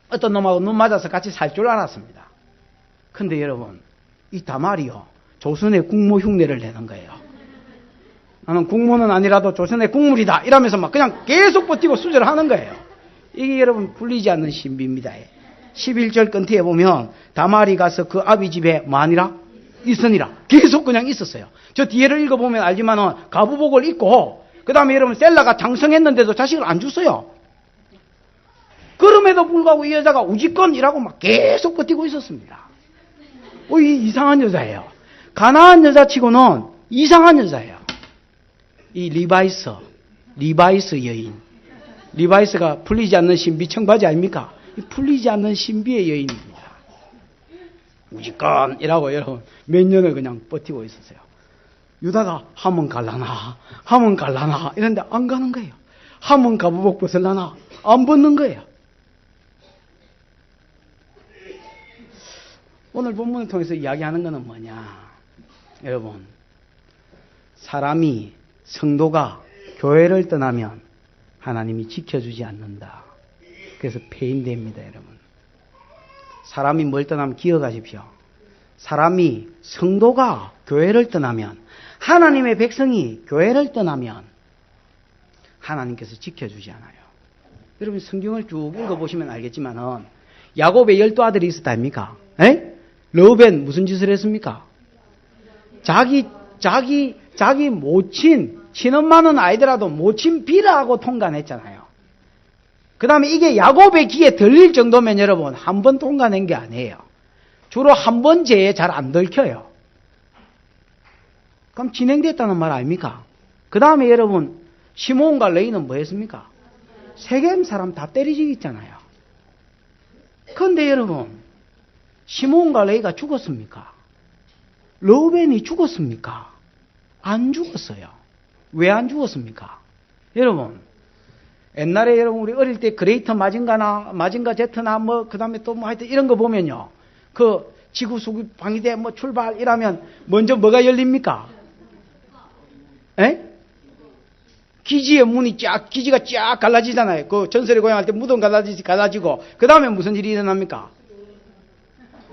어떤 놈하고 눈 맞아서 같이 살 줄 알았습니다. 근데 여러분 이 다말이요 조선의 국모 흉내를 내는 거예요. 나는 국문은 아니라도 조선의 국물이다. 이러면서 막 그냥 계속 버티고 수절하는 거예요. 이게 여러분 풀리지 않는 신비입니다. 11절 끝에 보면 다말이 가서 그 아비 집에 뭐 아니라? 있으니라. 계속 그냥 있었어요. 저 뒤에를 읽어보면 알지만은 가부복을 입고 그 다음에 여러분 셀라가 장성했는데도 자식을 안 줬어요. 그럼에도 불구하고 이 여자가 우지건이라고 막 계속 버티고 있었습니다. 이 이상한 여자예요. 가난한 여자치고는 이상한 여자예요. 이 리바이스 여인. 리바이스가 풀리지 않는 신비 청바지 아닙니까? 풀리지 않는 신비의 여인입니다. 우지건이라고 여러분 몇 년을 그냥 버티고 있었어요. 유다가 하면 갈라나 이런데 안 가는 거예요. 하면 가부복 벗을라나 안 벗는 거예요. 오늘 본문을 통해서 이야기하는 것은 뭐냐? 여러분, 사람이, 성도가 교회를 떠나면 하나님이 지켜주지 않는다. 그래서 폐인됩니다, 여러분. 사람이 뭘 떠나면 기억하십시오. 사람이, 성도가 교회를 떠나면, 하나님의 백성이 교회를 떠나면 하나님께서 지켜주지 않아요. 여러분 성경을 쭉 읽어보시면 알겠지만은 야곱의 12아들이 있었다 아닙니까? 르우벤 무슨 짓을 했습니까? 자기 모친, 친엄마는 아니더라도 모친 비라하고 통간했잖아요. 그 다음에 이게 야곱의 귀에 들릴 정도면 여러분 한 번 통간한 게 아니에요. 주로 한 번 죄에 잘 안 들켜요. 그럼 진행됐다는 말 아닙니까? 그 다음에 여러분 시몬과 레이는 뭐 했습니까? 세겜 사람 다 때리지겠잖아요. 그런데 여러분 시몬과 레이가 죽었습니까? 르우벤이 죽었습니까? 안 죽었어요. 왜 안 죽었습니까? 여러분 옛날에 여러분 우리 어릴 때 그레이터 마징가 제트나 뭐 그다음에 또 뭐 하여튼 이런 거 보면요. 그 지구 수급 방위대 뭐 출발 이라면 먼저 뭐가 열립니까? 기지의 문이 기지가 쫙 갈라지잖아요. 그 전설의 고향 할 때 무덤 갈라지고 그 다음에 무슨 일이 일어납니까?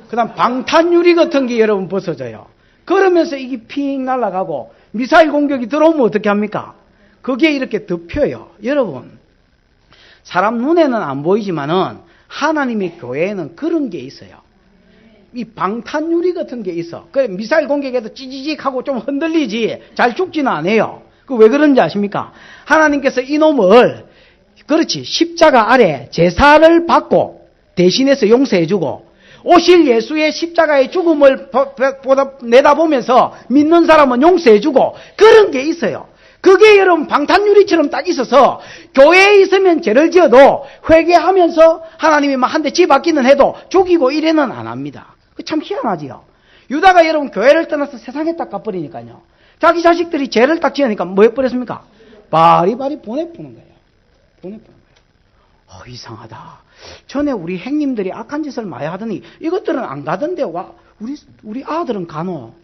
그 다음 방탄유리 같은 게 여러분 벗어져요. 그러면서 이게 핑 날아가고 미사일 공격이 들어오면 어떻게 합니까? 그게 이렇게 덮여요. 여러분 사람 눈에는 안 보이지만은 하나님의 교회에는 그런 게 있어요. 이 방탄유리 같은 게 있어. 그래 미사일 공격에도 찌지직하고 좀 흔들리지 잘 죽지는 않아요. 그 왜 그런지 아십니까? 하나님께서 이놈을 그렇지 십자가 아래 제사를 받고 대신해서 용서해주고 오실 예수의 십자가의 죽음을 내다보면서 믿는 사람은 용서해주고 그런 게 있어요. 그게 여러분 방탄유리처럼 딱 있어서 교회에 있으면 죄를 지어도 회개하면서 하나님이 막 한 대 집받기는 해도 죽이고 이래는 안 합니다. 참 희한하지요. 유다가 여러분 교회를 떠나서 세상에 딱 가버리니까요. 자기 자식들이 죄를 딱 지으니까 뭐 해버렸습니까? 바리바리 보내푸는 거예요. 이상하다. 전에 우리 행님들이 악한 짓을 많이 하더니 이것들은 안 가던데 와 우리 아들은 가노.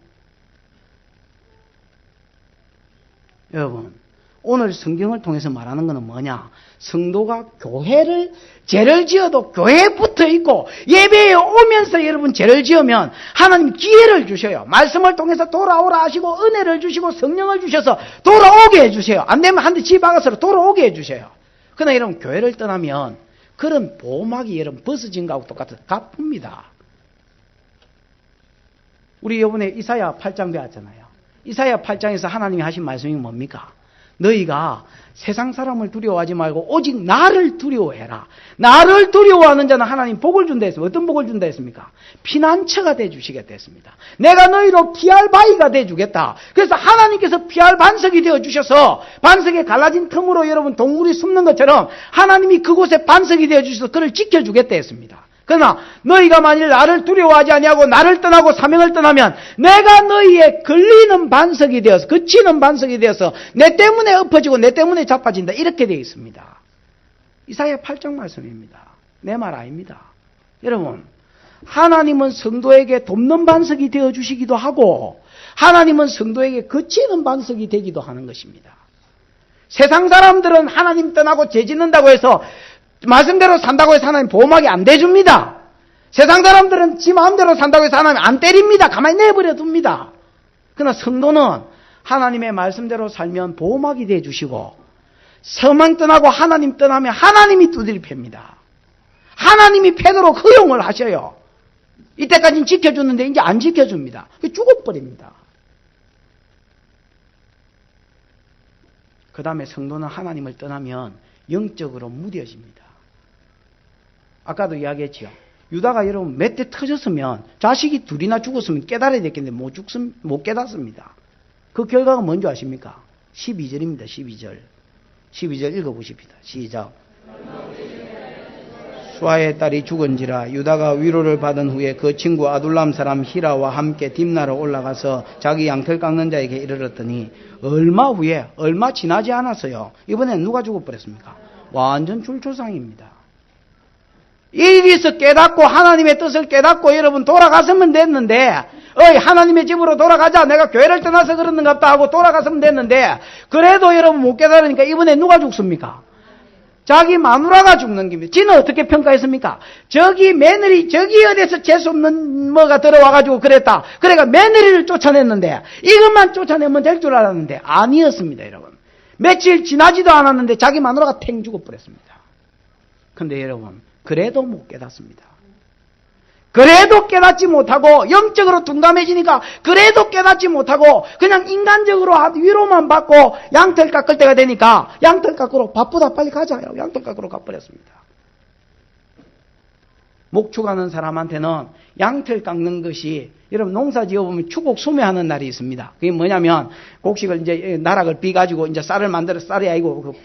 여러분 오늘 성경을 통해서 말하는 것은 뭐냐? 성도가 교회를 죄를 지어도 교회에 붙어 있고 예배에 오면서 여러분 죄를 지으면 하나님 기회를 주셔요. 말씀을 통해서 돌아오라 하시고 은혜를 주시고 성령을 주셔서 돌아오게 해주세요. 안 되면 한 대 집박아서 돌아오게 해주셔요. 그러나 여러분 교회를 떠나면 그런 보호막이 여러분 벗어진 거하고 똑같아서 가쁩니다. 우리 이번에 이사야 8장 배웠잖아요. 이사야 8장에서 하나님이 하신 말씀이 뭡니까? 너희가 세상 사람을 두려워하지 말고 오직 나를 두려워해라. 나를 두려워하는 자는 하나님 복을 준다 했습니다. 어떤 복을 준다 했습니까? 피난처가 되어주시겠다 했습니다. 내가 너희로 피할 바위가 되어주겠다. 그래서 하나님께서 피할 반석이 되어주셔서 반석에 갈라진 틈으로 여러분 동물이 숨는 것처럼 하나님이 그곳에 반석이 되어주셔서 그를 지켜주겠다 했습니다. 그러나 너희가 만일 나를 두려워하지 아니하고 나를 떠나고 사명을 떠나면 내가 너희의 걸리는 반석이 되어서 그치는 반석이 되어서 내 때문에 엎어지고 내 때문에 자빠진다. 이렇게 되어 있습니다. 이사야 8장 말씀입니다. 내 말 아닙니다. 여러분 하나님은 성도에게 돕는 반석이 되어주시기도 하고 하나님은 성도에게 그치는 반석이 되기도 하는 것입니다. 세상 사람들은 하나님 떠나고 죄 짓는다고 해서 말씀대로 산다고 해서 하나님 보호막이 안 대줍니다. 세상 사람들은 지 마음대로 산다고 해서 하나님 안 때립니다. 가만히 내버려 둡니다. 그러나 성도는 하나님의 말씀대로 살면 보호막이 되어 주시고, 서망 떠나고 하나님 떠나면 하나님이 두드려 팹니다. 하나님이 패도록 허용을 하셔요. 이때까지는 지켜줬는데 이제 안 지켜줍니다. 죽어버립니다. 그 다음에 성도는 하나님을 떠나면 영적으로 무뎌집니다. 아까도 이야기했지요. 유다가 여러분 몇 대 터졌으면, 자식이 둘이나 죽었으면 깨달아야 됐겠는데 못 깨닫습니다. 그 결과가 뭔지 아십니까? 12절입니다. 12절. 12절 읽어보십시다. 시작. 수아의 딸이 죽은지라 유다가 위로를 받은 후에 그 친구 아둘람 사람 히라와 함께 딥나로 올라가서 자기 양털 깎는 자에게 이르렀더니, 얼마 후에, 얼마 지나지 않았어요. 이번엔 누가 죽어버렸습니까? 완전 줄초상입니다. 이리서 깨닫고 하나님의 뜻을 깨닫고 여러분 돌아갔으면 됐는데, 하나님의 집으로 돌아가자, 내가 교회를 떠나서 그러는갑다 하고 돌아갔으면 됐는데, 그래도 여러분 못 깨달으니까 이번에 누가 죽습니까? 자기 마누라가 죽는 겁니다. 지는 어떻게 평가했습니까? 저기 며느리, 저기 어디서 재수없는 뭐가 들어와가지고 그랬다. 그러니까 며느리를 쫓아냈는데, 이것만 쫓아내면 될 줄 알았는데 아니었습니다. 여러분, 며칠 지나지도 않았는데 자기 마누라가 탱 죽어버렸습니다. 근데 여러분, 그래도 못 깨닫습니다. 그래도 깨닫지 못하고, 영적으로 둔감해지니까 그래도 깨닫지 못하고 그냥 인간적으로 위로만 받고 양털 깎을 때가 되니까 양털 깎으러, 바쁘다 빨리 가자, 양털 깎으러 가버렸습니다. 목축하는 사람한테는 양털 깎는 것이, 여러분 농사 지어보면 추곡 수매하는 날이 있습니다. 그게 뭐냐면, 곡식을 이제 나락을 비가지고 이제 쌀을 만들어, 쌀이 아니고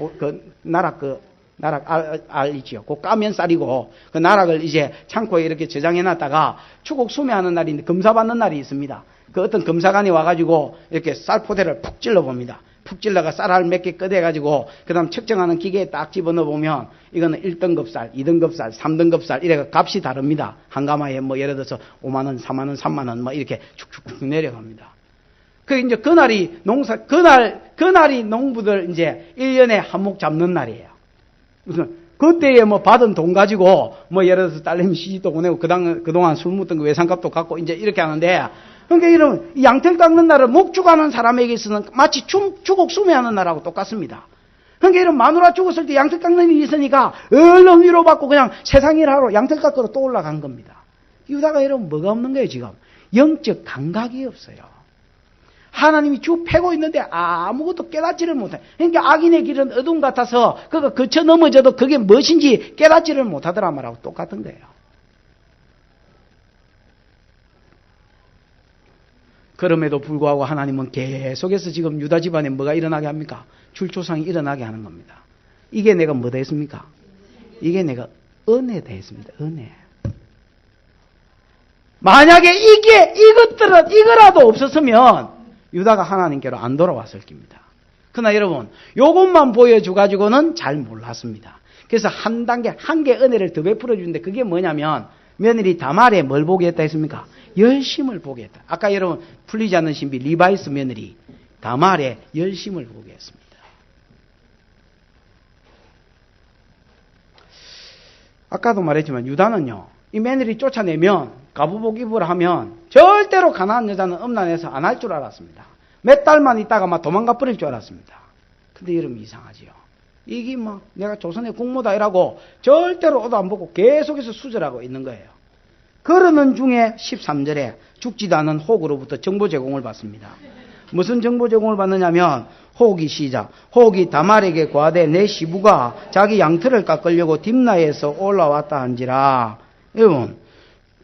나락 알이지요. 그 까면 쌀이고, 그 나락을 이제 창고에 이렇게 저장해 놨다가 추곡 수매하는 날인데, 검사 받는 날이 있습니다. 그 어떤 검사관이 와가지고 이렇게 쌀 포대를 푹 찔러 봅니다. 푹 찔러가 쌀알 몇 개 꺼내가지고 그 다음 측정하는 기계에 딱 집어넣어 보면, 이거는 1등급 쌀, 2등급 쌀, 3등급 쌀, 이래가 값이 다릅니다. 한 가마에 뭐 예를 들어서 5만원, 4만원, 3만원 뭐 이렇게 축축축 내려갑니다. 그 이제 그날이 그날이 농부들 이제 1년에 한 목 잡는 날이에요. 무슨 그때에 뭐 받은 돈 가지고 뭐 예를 들어서 딸내미 시집도 보내고 그동안 술 묻던 거 외상값도 갚고 이제 이렇게 하는데, 그러니까 이런 양털 깎는 날을 목축하는 사람에게 있어서는 마치 추곡 수매하는 날하고 똑같습니다. 그러니까 이런 마누라 죽었을 때 양털 깎는 일이 있으니까 얼른 위로받고 그냥 세상 일하러 양털 깎으러 또 올라간 겁니다. 유다가 여러분 뭐가 없는 거예요? 지금 영적 감각이 없어요. 하나님이 쭉 패고 있는데 아무것도 깨닫지를 못해. 그러니까 악인의 길은 어둠 같아서 그거 거쳐 넘어져도 그게 무엇인지 깨닫지를 못하더라 말하고 똑같은 거예요. 그럼에도 불구하고 하나님은 계속해서 지금 유다 집안에 뭐가 일어나게 합니까? 줄초상이 일어나게 하는 겁니다. 이게 내가 뭐다 했습니까? 이게 내가 은혜다 했습니다. 은혜. 만약에 이거라도 없었으면 유다가 하나님께로 안 돌아왔을 겁니다. 그러나 여러분, 요것만 보여줘가지고는 잘 몰랐습니다. 그래서 한 개 은혜를 더 베풀어 주는데, 그게 뭐냐면, 며느리 다말에 뭘 보게 했다 했습니까? 열심을 보게 했다. 아까 여러분 풀리지 않는 신비 리바이스 며느리 다말에 열심을 보게 했습니다. 아까도 말했지만 유다는요, 이 며느리 쫓아내면, 가부복 입으라 하면 절대로 가난한 여자는 음란해서 안 할 줄 알았습니다. 몇 달만 있다가 막 도망가 버릴 줄 알았습니다. 근데 여러분 이상하지요. 이게 막 내가 조선의 국모다 이라고 절대로 오도 안 보고 계속해서 수절하고 있는 거예요. 그러는 중에 13절에 죽지도 않은 혹으로부터 정보 제공을 받습니다. 무슨 정보 제공을 받느냐면, 혹이 시작. 혹이 다말에게 고하되 내 시부가 자기 양털을 깎으려고 딥나에서 올라왔다 한지라. 여러분,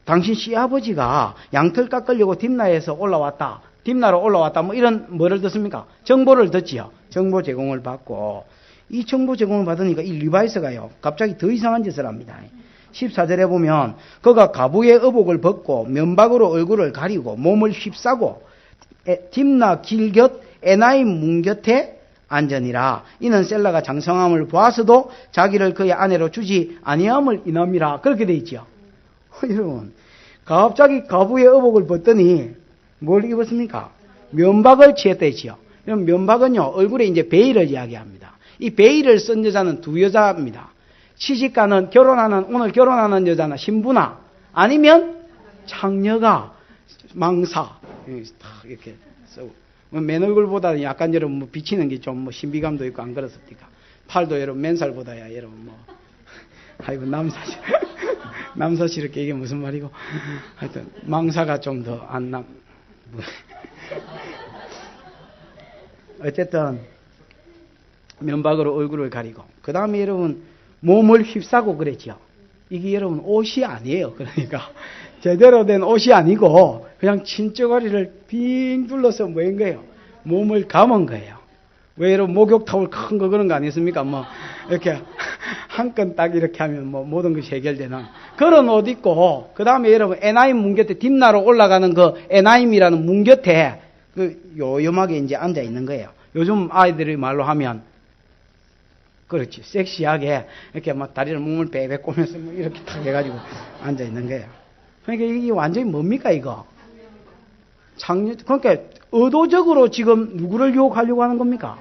당신 시아버지가 양털 깎으려고 딥나에서 올라왔다, 딥나로 올라왔다, 뭐 이런 뭐를 듣습니까? 정보를 듣지요. 정보 제공을 받고, 이 정보 제공을 받으니까 이 리바이스가요, 갑자기 더 이상한 짓을 합니다. 14절에 보면, 그가 가부의 의복을 벗고 면박으로 얼굴을 가리고 몸을 휩싸고 딥나 길곁 에나임 문 곁에 앉으니라. 이는 셀라가 장성함을 보아서도 자기를 그의 아내로 주지 아니함을 인함이라. 그렇게 돼 있죠. 여러분, 갑자기 가부의 의복을 벗더니 뭘 입었습니까? 면박을 취했다 했지요. 그럼 면박은요, 얼굴에 이제 베일을 이야기합니다. 이 베일을 쓴 여자는 두 여자입니다. 시집가는, 오늘 결혼하는 여자나 신부나 아니면 창녀가 망사 이렇게 쓰고, 맨 얼굴보다는 약간 여러분 뭐 비치는 게 좀 뭐 신비감도 있고 안 그렇습니까? 팔도 여러분 맨살보다야 여러분 뭐 아이고 남사시 남사시럽게 이게 무슨 말이고 하여튼 망사가 좀 더 안 남. 어쨌든 면박으로 얼굴을 가리고 그 다음에 여러분 몸을 휩싸고 그랬죠. 이게 여러분 옷이 아니에요. 그러니까 제대로 된 옷이 아니고 그냥 친저고리를 빙 둘러서 뭐인 거예요? 몸을 감은 거예요. 왜 여러분 목욕타올 큰 거 그런 거 아니겠습니까? 뭐 이렇게 한 건 딱 이렇게 하면 뭐 모든 것이 해결되는 그런 옷 입고 그 다음에 여러분 에나임 문 곁에 뒷나로 올라가는 그 에나임이라는 문 곁에 그 요염하게 이제 앉아 있는 거예요. 요즘 아이들이 말로 하면 그렇지 섹시하게 이렇게 막 다리를 몸을 빼빼 꼬면서 뭐 이렇게 탁 해가지고 앉아 있는 거예요. 그러니까 이게 완전히 뭡니까 이거? 그러니까 의도적으로 지금 누구를 유혹하려고 하는 겁니까?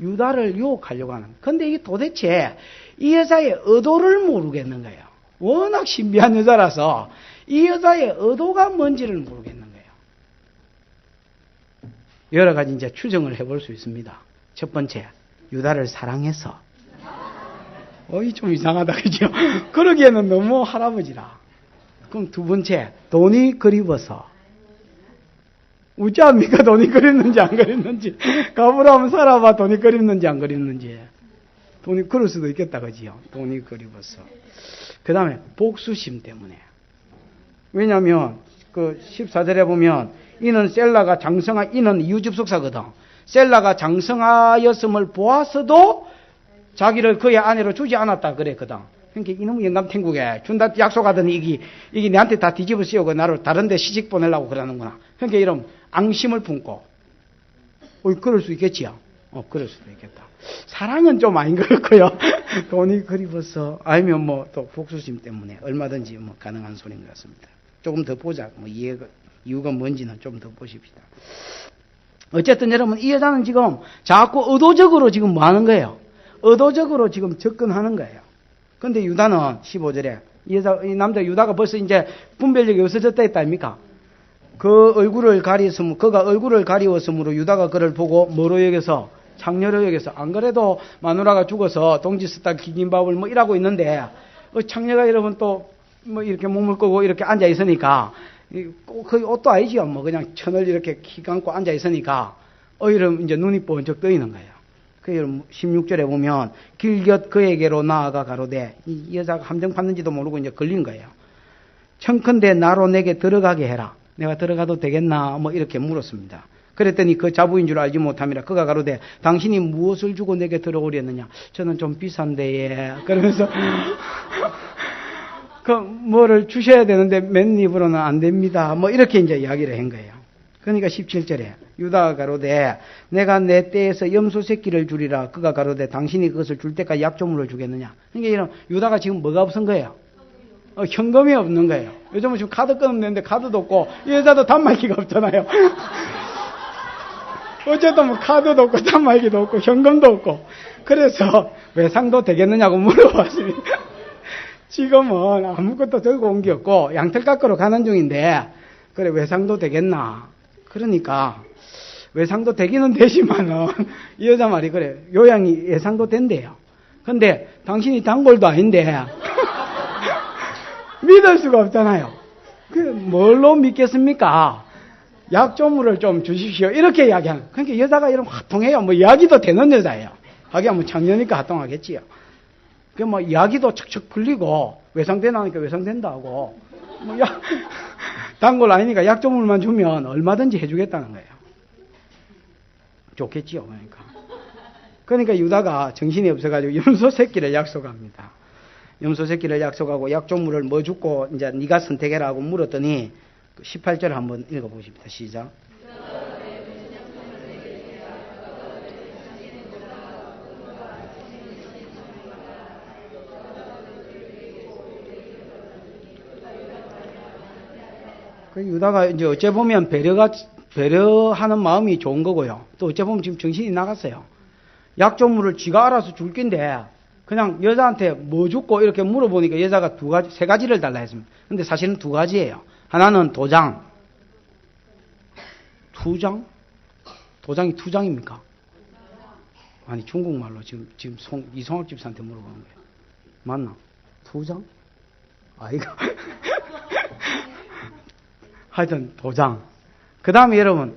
유다를 유혹하려고 하는. 근데 이게 도대체 이 여자의 의도를 모르겠는 거예요. 워낙 신비한 여자라서 이 여자의 의도가 뭔지를 모르겠는 거예요. 여러 가지 이제 추정을 해볼 수 있습니다. 첫 번째, 유다를 사랑해서. 어이 좀 이상하다 그죠? 그러기에는 너무 할아버지라. 그럼 두 번째, 돈이 그리워서. 웃지 않습니까? 돈이 그립는지 안 그립는지. 가보라 하면 살아봐. 돈이 그립는지 안 그립는지. 돈이 그럴 수도 있겠다 그지요? 돈이 그리워서. 그 다음에 복수심 때문에. 왜냐하면 그 14절에 보면 이는 셀라가 이는 이유접속사거든. 셀라가 장성하였음을 보아서도 자기를 그의 아내로 주지 않았다 그랬거든. 그러니까 이놈의 영감탱국에 준다 약속하더니 이게 내한테 다 뒤집어 씌우고 나를 다른 데 시집 보내려고 그러는구나. 그러니까 이런 앙심을 품고 그럴 수 있겠지요. 그럴 수도 있겠다. 사랑은 좀 아닌 것 같고요. 돈이 그리워서 아니면 뭐 또 복수심 때문에 얼마든지 뭐 가능한 소리인 것 같습니다. 조금 더 보자. 뭐 이유가 뭔지는 좀 더 보십시다. 어쨌든 여러분 이 여자는 지금 자꾸 의도적으로 지금 뭐 하는 거예요? 의도적으로 지금 접근하는 거예요. 근데 유다는 15절에 이 남자 유다가 벌써 이제 분별력이 없어졌다 했다 아닙니까? 그가 얼굴을 가리웠으므로 유다가 그를 보고 뭐로 여겨서? 창녀로 여겨서. 안 그래도 마누라가 죽어서 동지 쓰다 기김밥을 뭐 이러고 있는데 창녀가 여러분 또 뭐 이렇게 몸을 끄고 이렇게 앉아 있으니까 거의 옷도 아니지요. 뭐 그냥 천을 이렇게 키 감고 앉아 있으니까 이러면 이제 눈이 번쩍 뜨이는 거예요. 그 16절에 보면 길곁 그에게로 나아가 가로되 이 여자가 함정 받는지도 모르고 이제 걸린 거예요. 청컨대 나로 내게 들어가게 해라. 내가 들어가도 되겠나? 뭐 이렇게 물었습니다. 그랬더니 그 자부인 줄 알지 못함이라. 그가 가로되 당신이 무엇을 주고 내게 들어오려느냐? 저는 좀 비싼데 그러면서 그 뭐를 주셔야 되는데 맨 입으로는 안 됩니다. 뭐 이렇게 이제 이야기를 한 거예요. 그러니까 17절에 유다가 가로되 내가 내 떼에서 염소 새끼를 주리라. 그가 가로되 당신이 그것을 줄 때까지 약조물을 주겠느냐. 그러니까 이런 유다가 지금 뭐가 없은 거예요? 현금이 없는 거예요. 요즘은 지금 카드 끊었는데 카드도 없고 이 여자도 단말기가 없잖아요. 어쨌든 뭐 카드도 없고 단말기도 없고 현금도 없고 그래서 외상도 되겠느냐고 물어봤습니다. 지금은 아무것도 들고 온 게 없고 양털 깎으러 가는 중인데 그래 외상도 되겠나. 그러니까 외상도 되기는 되지만은 이 여자 말이 그래 요양이 예상도 된대요. 근데 당신이 단골도 아닌데 믿을 수가 없잖아요. 그 뭘로 믿겠습니까? 약조물을 좀 주십시오. 이렇게 이야기하는. 그러니까 여자가 이런 화통해요. 뭐 이야기도 되는 여자예요. 하기야 뭐 작년이니까 화통하겠지요. 그 뭐 이야기도 척척 풀리고 외상되나니까 외상된다 하고 뭐 단골 아니니까 약조물만 주면 얼마든지 해주겠다는 거예요. 좋겠지요. 그러니까 유다가 정신이 없어가지고 염소 새끼를 약속합니다. 염소 새끼를 약속하고 약조물을 뭐 줍고 이제 네가 선택해라고 물었더니 18절 한번 읽어보십니다. 시작. 그 유다가 이제 어째 보면 배려하는 마음이 좋은 거고요. 또 어째 보면 지금 정신이 나갔어요. 약조물을 쥐가 알아서 줄 낀데 그냥 여자한테 뭐 줬고 이렇게 물어보니까 여자가 세 가지를 달라 했습니다. 근데 사실은 두 가지예요. 하나는 도장, 투장, 도장이 투장입니까? 아니, 중국말로 지금 이성학 집사한테 물어보는 거예요. 맞나? 투장? 아이가. 하여튼, 도장. 그 다음에 여러분,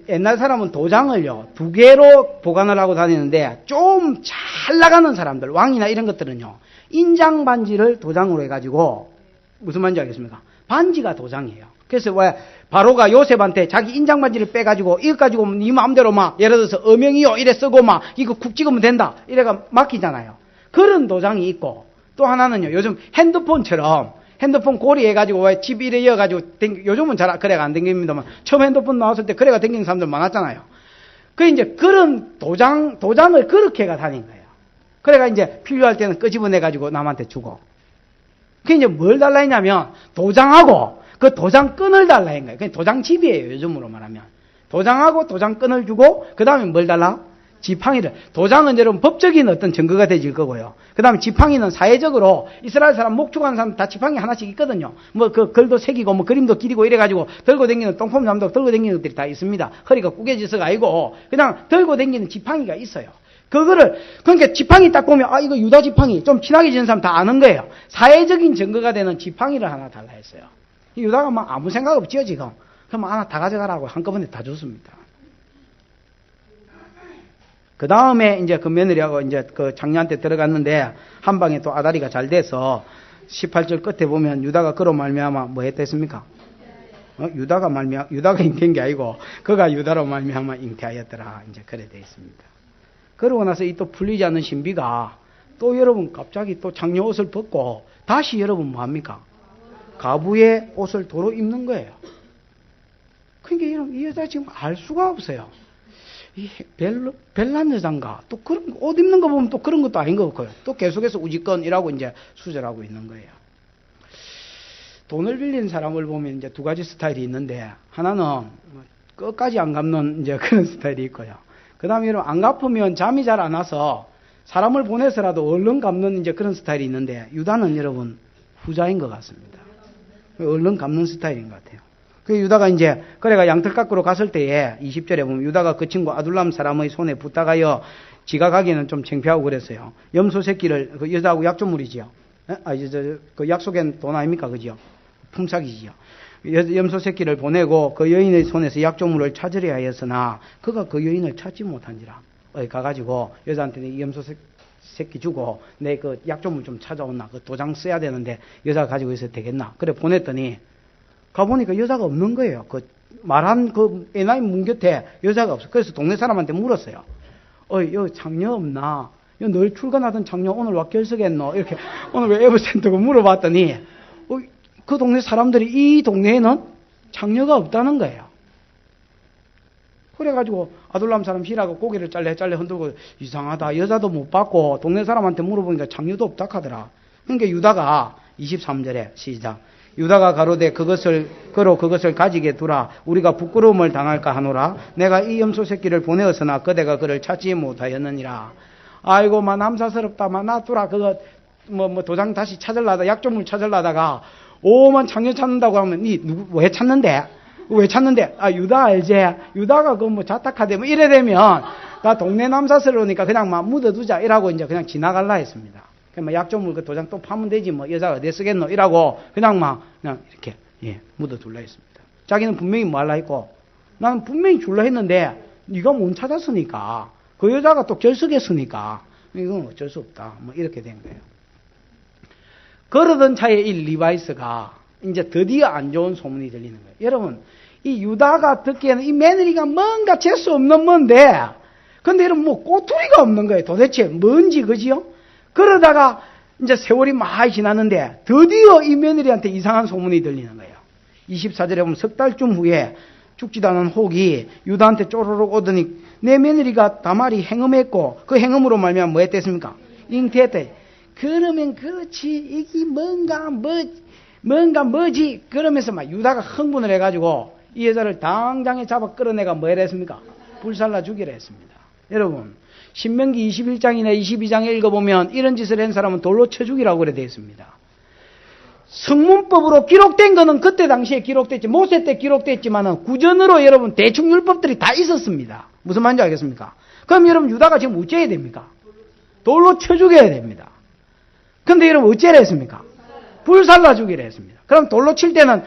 옛날 사람은 도장을요, 2개로 보관을 하고 다니는데, 좀 잘 나가는 사람들, 왕이나 이런 것들은요, 인장 반지를 도장으로 해가지고, 무슨 반지 알겠습니까? 반지가 도장이에요. 그래서 왜, 바로가 요셉한테 자기 인장 반지를 빼가지고, 이거 가지고 네 마음대로 막, 예를 들어서 어명이요, 이래 쓰고 막, 이거 쿡 찍으면 된다. 이래가 막히잖아요. 그런 도장이 있고, 또 하나는요, 요즘 핸드폰처럼, 핸드폰 고리 해가지고 왜 집 이래 이어가지고 요즘은 잘 그래가 안 댕깁니다만 처음 핸드폰 나왔을 때 그래가 댕기는 사람들 많았잖아요. 그 이제 그런 도장을 그렇게가 다닌 거예요. 그래가 이제 필요할 때는 끄집어내가지고 남한테 주고. 그 이제 뭘 달라 했냐면 도장하고 그 도장끈을 달라 한 거예요. 그냥 도장집이에요. 요즘으로 말하면. 도장하고 도장끈을 주고 그 다음에 뭘 달라? 지팡이를. 도장은 여러분 법적인 어떤 증거가 되질 거고요. 그 다음에 지팡이는 사회적으로 이스라엘 사람 목축하는 사람 다 지팡이 하나씩 있거든요. 뭐 그 글도 새기고 뭐 그림도 기리고 이래가지고 들고 다니는 똥폼 잠도 들고 다니는 것들이 다 있습니다. 허리가 구겨져서가 아니고 그냥 들고 다니는 지팡이가 있어요. 그거를 그러니까 지팡이 딱 보면 아 이거 유다 지팡이 좀 친하게 지는 사람 다 아는 거예요. 사회적인 증거가 되는 지팡이를 하나 달라 했어요. 유다가 막 아무 생각 없지요 지금. 그럼 하나 다 가져가라고 한꺼번에 다 줬습니다. 그 다음에 이제 그 며느리하고 이제 그 장녀한테 들어갔는데 한 방에 또 아다리가 잘 돼서 18절 끝에 보면 유다가 그로 말미암아 뭐 했댔습니까? 유다가 잉태한 게 아니고 그가 유다로 말미암아 잉태하였더라. 이제 그래 되어 있습니다. 그러고 나서 이 또 풀리지 않는 신비가 또 여러분 갑자기 또 장녀 옷을 벗고 다시 여러분 뭐 합니까? 가부의 옷을 도로 입는 거예요. 그러니까 여러분 이 여자 지금 알 수가 없어요. 이 벨란 여잔가 또 그런 옷 입는 거 보면 또 그런 것도 아닌 것 같고요. 또 계속해서 우지건이라고 이제 수절하고 있는 거예요. 돈을 빌린 사람을 보면 이제 2가지 스타일이 있는데 하나는 끝까지 안 갚는 이제 그런 스타일이 있고요. 그 다음에 여러분 안 갚으면 잠이 잘 안 와서 사람을 보내서라도 얼른 갚는 이제 그런 스타일이 있는데 유다는 여러분 후자인 것 같습니다. 얼른 갚는 스타일인 것 같아요. 그 유다가 이제 그래가 양털 깎으러 갔을 때에 20절에 보면 유다가 그 친구 아둘람 사람의 손에 부탁하여 지가 가기에는 좀 창피하고 그랬어요. 염소 새끼를 그 여자하고 약조물이지요. 그 약속엔 돈 아닙니까, 그지요? 품삯이지요. 염소 새끼를 보내고 그 여인의 손에서 약조물을 찾으려 하였으나 그가 그 여인을 찾지 못한지라. 가가지고 여자한테 이 염소 새끼 주고 내 그 약조물 좀 찾아온나. 그 도장 써야 되는데 여자가 가지고 있어도 되겠나. 그래 보냈더니 가보니까 여자가 없는 거예요. 그 말한 그 애나이 문 곁에 여자가 없어. 그래서 동네 사람한테 물었어요. 여기 장녀 없나? 늘 출근하던 장녀 오늘 와 결석했노? 이렇게 오늘 왜 에버센터고 물어봤더니 그 동네 사람들이 이 동네에는 장녀가 없다는 거예요. 그래가지고 아둘람 사람 히라가 고개를 잘래 흔들고 이상하다. 여자도 못 봤고 동네 사람한테 물어보니까 장녀도 없다 하더라. 그러니까 유다가 23절에 시작. 유다가 가로되 그것을 가지게 두라. 우리가 부끄러움을 당할까 하노라. 내가 이 염소 새끼를 보내었으나 그대가 그를 찾지 못하였느니라. 아이고 마 남사스럽다. 마 놔두라. 그거 뭐 도장 다시 찾으려다 약조물 찾으려다가 오만 장녀 찾는다고 하면 니 누구 왜 찾는데? 왜 찾는데? 아 유다 알지? 유다가 그 뭐 자탁하대 뭐 이래 되면 나 동네 남사스러우니까 그냥 막 묻어두자 이라고 이제 그냥 지나갈라 했습니다. 그냥 약조물 그 도장 또 파면 되지 뭐 여자가 어디 쓰겠노 이라고 그냥 이렇게 묻어둘라 했습니다. 자기는 분명히 뭐 할라 했고 나는 분명히 줄라 했는데 네가 못 찾았으니까 그 여자가 또 결석했으니까 이건 어쩔 수 없다 뭐 이렇게 된 거예요. 그러던 차에 이 리바이스가 이제 드디어 안 좋은 소문이 들리는 거예요. 여러분 이 유다가 듣기에는 이 며느리가 뭔가 재수 없는 뭔데 근데 여러분 뭐 꼬투리가 없는 거예요. 도대체 뭔지 그지요? 그러다가 이제 세월이 많이 지났는데 드디어 이 며느리한테 이상한 소문이 들리는 거예요. 24절에 보면 석 달쯤 후에 죽지도 않은 혹이 유다한테 쪼르륵 오더니 내 며느리가 다말이 행음했고 그 행음으로 말미암아 뭐 했댔습니까? 잉태했대. 그러면 그렇지 이게 뭔가 뭐지 그러면서 막 유다가 흥분을 해가지고 이 여자를 당장에 잡아 끌어내가 뭐 했습니까? 불살라 죽이라 했습니다. 여러분 신명기 21장이나 22장에 읽어보면 이런 짓을 한 사람은 돌로 쳐 죽이라고 그래 되어 있습니다. 성문법으로 기록된 거는 그때 당시에 기록됐지, 모세 때 기록됐지만은 구전으로 여러분 대충 율법들이 다 있었습니다. 무슨 말인지 알겠습니까? 그럼 여러분 유다가 지금 어째야 됩니까? 돌로 쳐 죽여야 됩니다. 근데 여러분 어째라 했습니까? 불살라 죽이라 했습니다. 그럼 돌로 칠 때는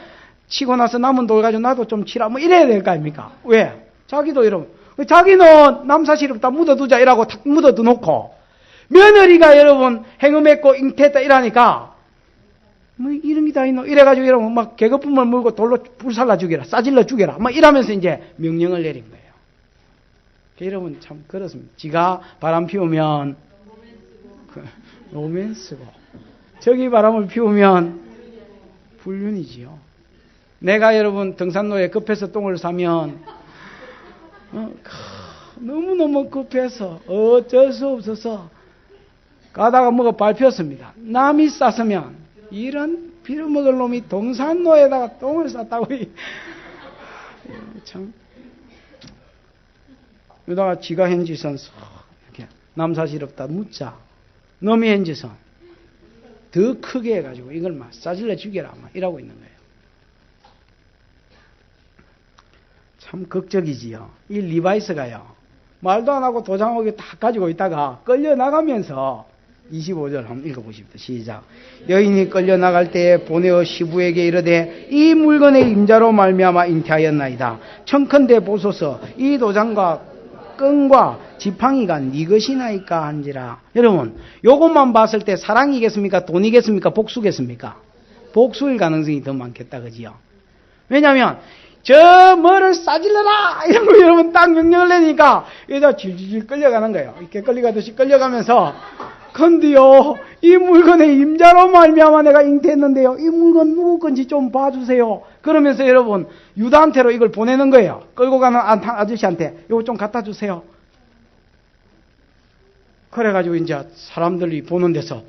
치고 나서 남은 돌 가지고 나도 좀 치라 뭐 이래야 될 거 아닙니까? 왜? 자기도 여러분, 자기는 남사시럽다 묻어두자 이라고 탁 묻어두놓고 며느리가 여러분 행음했고 잉태했다 이러니까 뭐 이런 게 다 있노? 이래가지고 여러분 막 계급품을 물고 돌로 불살라 죽여라, 싸질러 죽여라 막 이러면서 이제 명령을 내린 거예요. 여러분 참 그렇습니다. 지가 바람 피우면 로맨스고 저기 바람을 피우면 불륜이지요. 내가 여러분 등산로에 급해서 똥을 싸면 너무너무 급해서 어쩔 수 없어서 가다가 뭐가 밟혔습니다. 남이 쌌으면 이런 빌어먹을 놈이 등산로에다가 똥을 쌌다고 참 이러다가 지가 한 짓은 이렇게 남사시럽다 묻자 놈이 한 짓은 더 크게 해가지고 이걸 막 싸질러 죽여라 막 이러고 있는 거예요. 참 극적이지요. 이 리바이스가요. 말도 안 하고 도장하고 다 가지고 있다가 끌려나가면서 25절 한번 읽어보십시오. 시작. 여인이 끌려나갈 때에 보내어 시부에게 이르되 이 물건의 임자로 말미암아 잉태하였나이다. 청컨대 보소서 이 도장과 끈과 지팡이가 네 것이나이까 한지라. 여러분 요것만 봤을 때 사랑이겠습니까? 돈이겠습니까? 복수겠습니까? 복수일 가능성이 더 많겠다 그지요. 왜냐하면 저 뭐를 싸질러라 이런 거 여러분 딱 명령을 내니까 여자 질질 끌려가는 거예요. 이렇게 끌려가듯이 끌려가면서 근데요 이 물건의 임자로 말미암아 내가 잉태했는데요 이 물건 누구 건지 좀 봐주세요. 그러면서 여러분 유다한테로 이걸 보내는 거예요. 끌고 가는 아저씨한테 이거 좀 갖다 주세요. 그래가지고 이제 사람들이 보는 데서